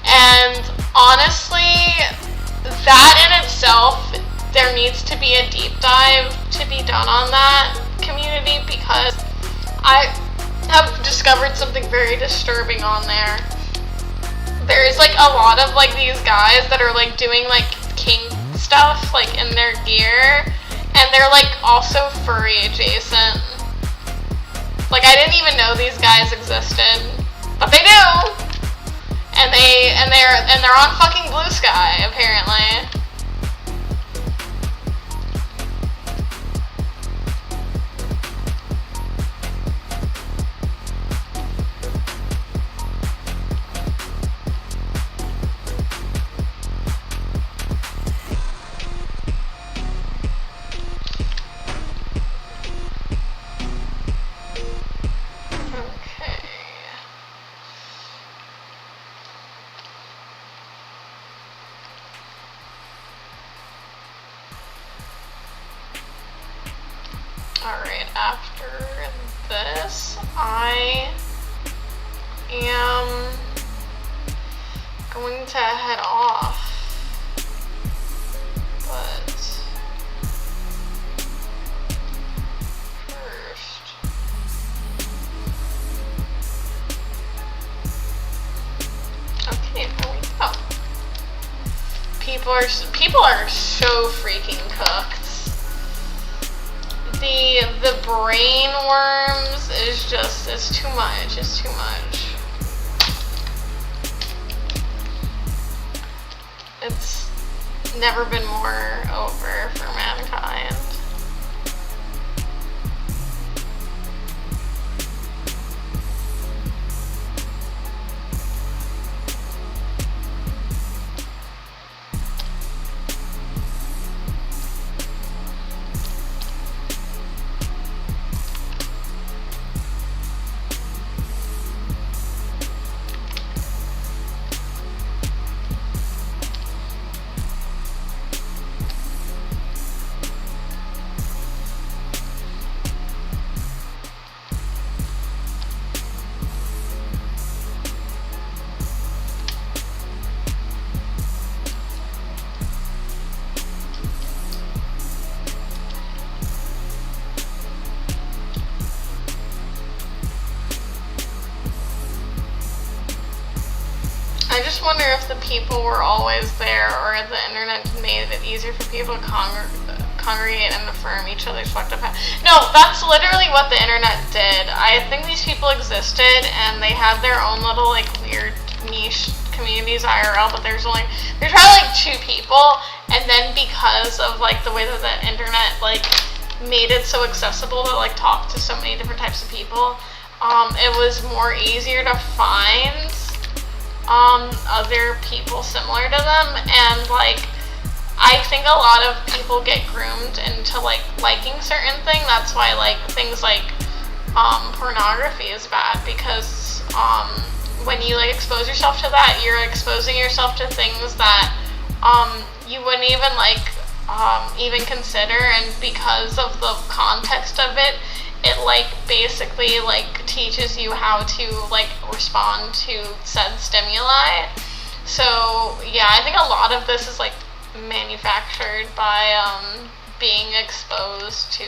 and honestly, that in itself, there needs to be a deep dive to be done on that community, because I have discovered something very disturbing on there. There's like a lot of like these guys that are like doing like kink stuff like in their gear, and they're like also furry adjacent. Like, I didn't even know these guys existed, but they do, and they're on fucking Blue Sky apparently. Alright, after this, I am going to head off. But first, okay, there we go. People are so freaking cooked. The brain worms is just, it's too much. It's too much. It's never been more over for mankind. I just wonder if the people were always there, or the internet made it easier for people to congregate and affirm each other's fucked up. No, that's literally what the internet did. I think these people existed, and they had their own little like weird niche communities IRL, but there's probably like 2 people, and then because of like the way that the internet like made it so accessible to like talk to so many different types of people, it was more easier to find other people similar to them, and like I think a lot of people get groomed into like liking certain things. That's why like things like pornography is bad, because when you like expose yourself to that, you're exposing yourself to things that you wouldn't even like even consider, and because of the context of it, it like basically like teaches you how to like respond to said stimuli. So yeah, I think a lot of this is like manufactured by being exposed to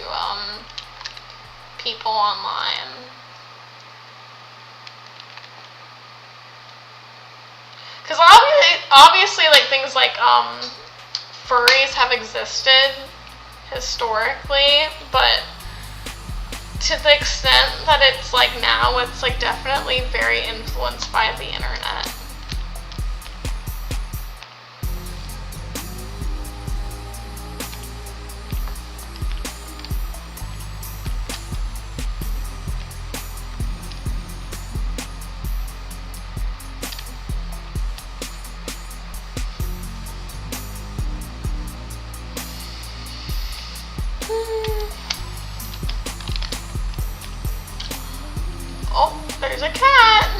people online. Because obviously like things like furries have existed historically, but to the extent that it's like now, it's like definitely very influenced by the internet. Oh, there's a cat!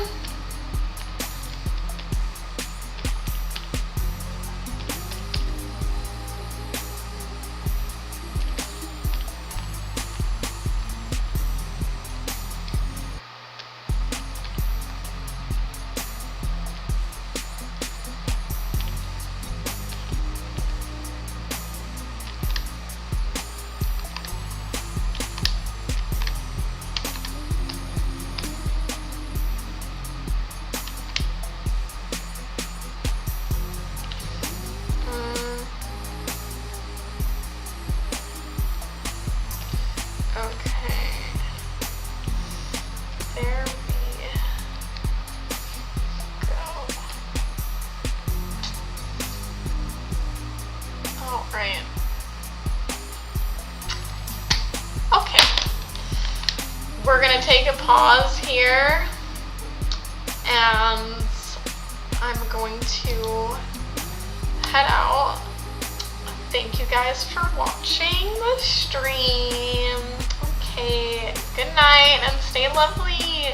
We're gonna take a pause here, and I'm going to head out. Thank you guys for watching the stream. Okay, good night and stay lovely.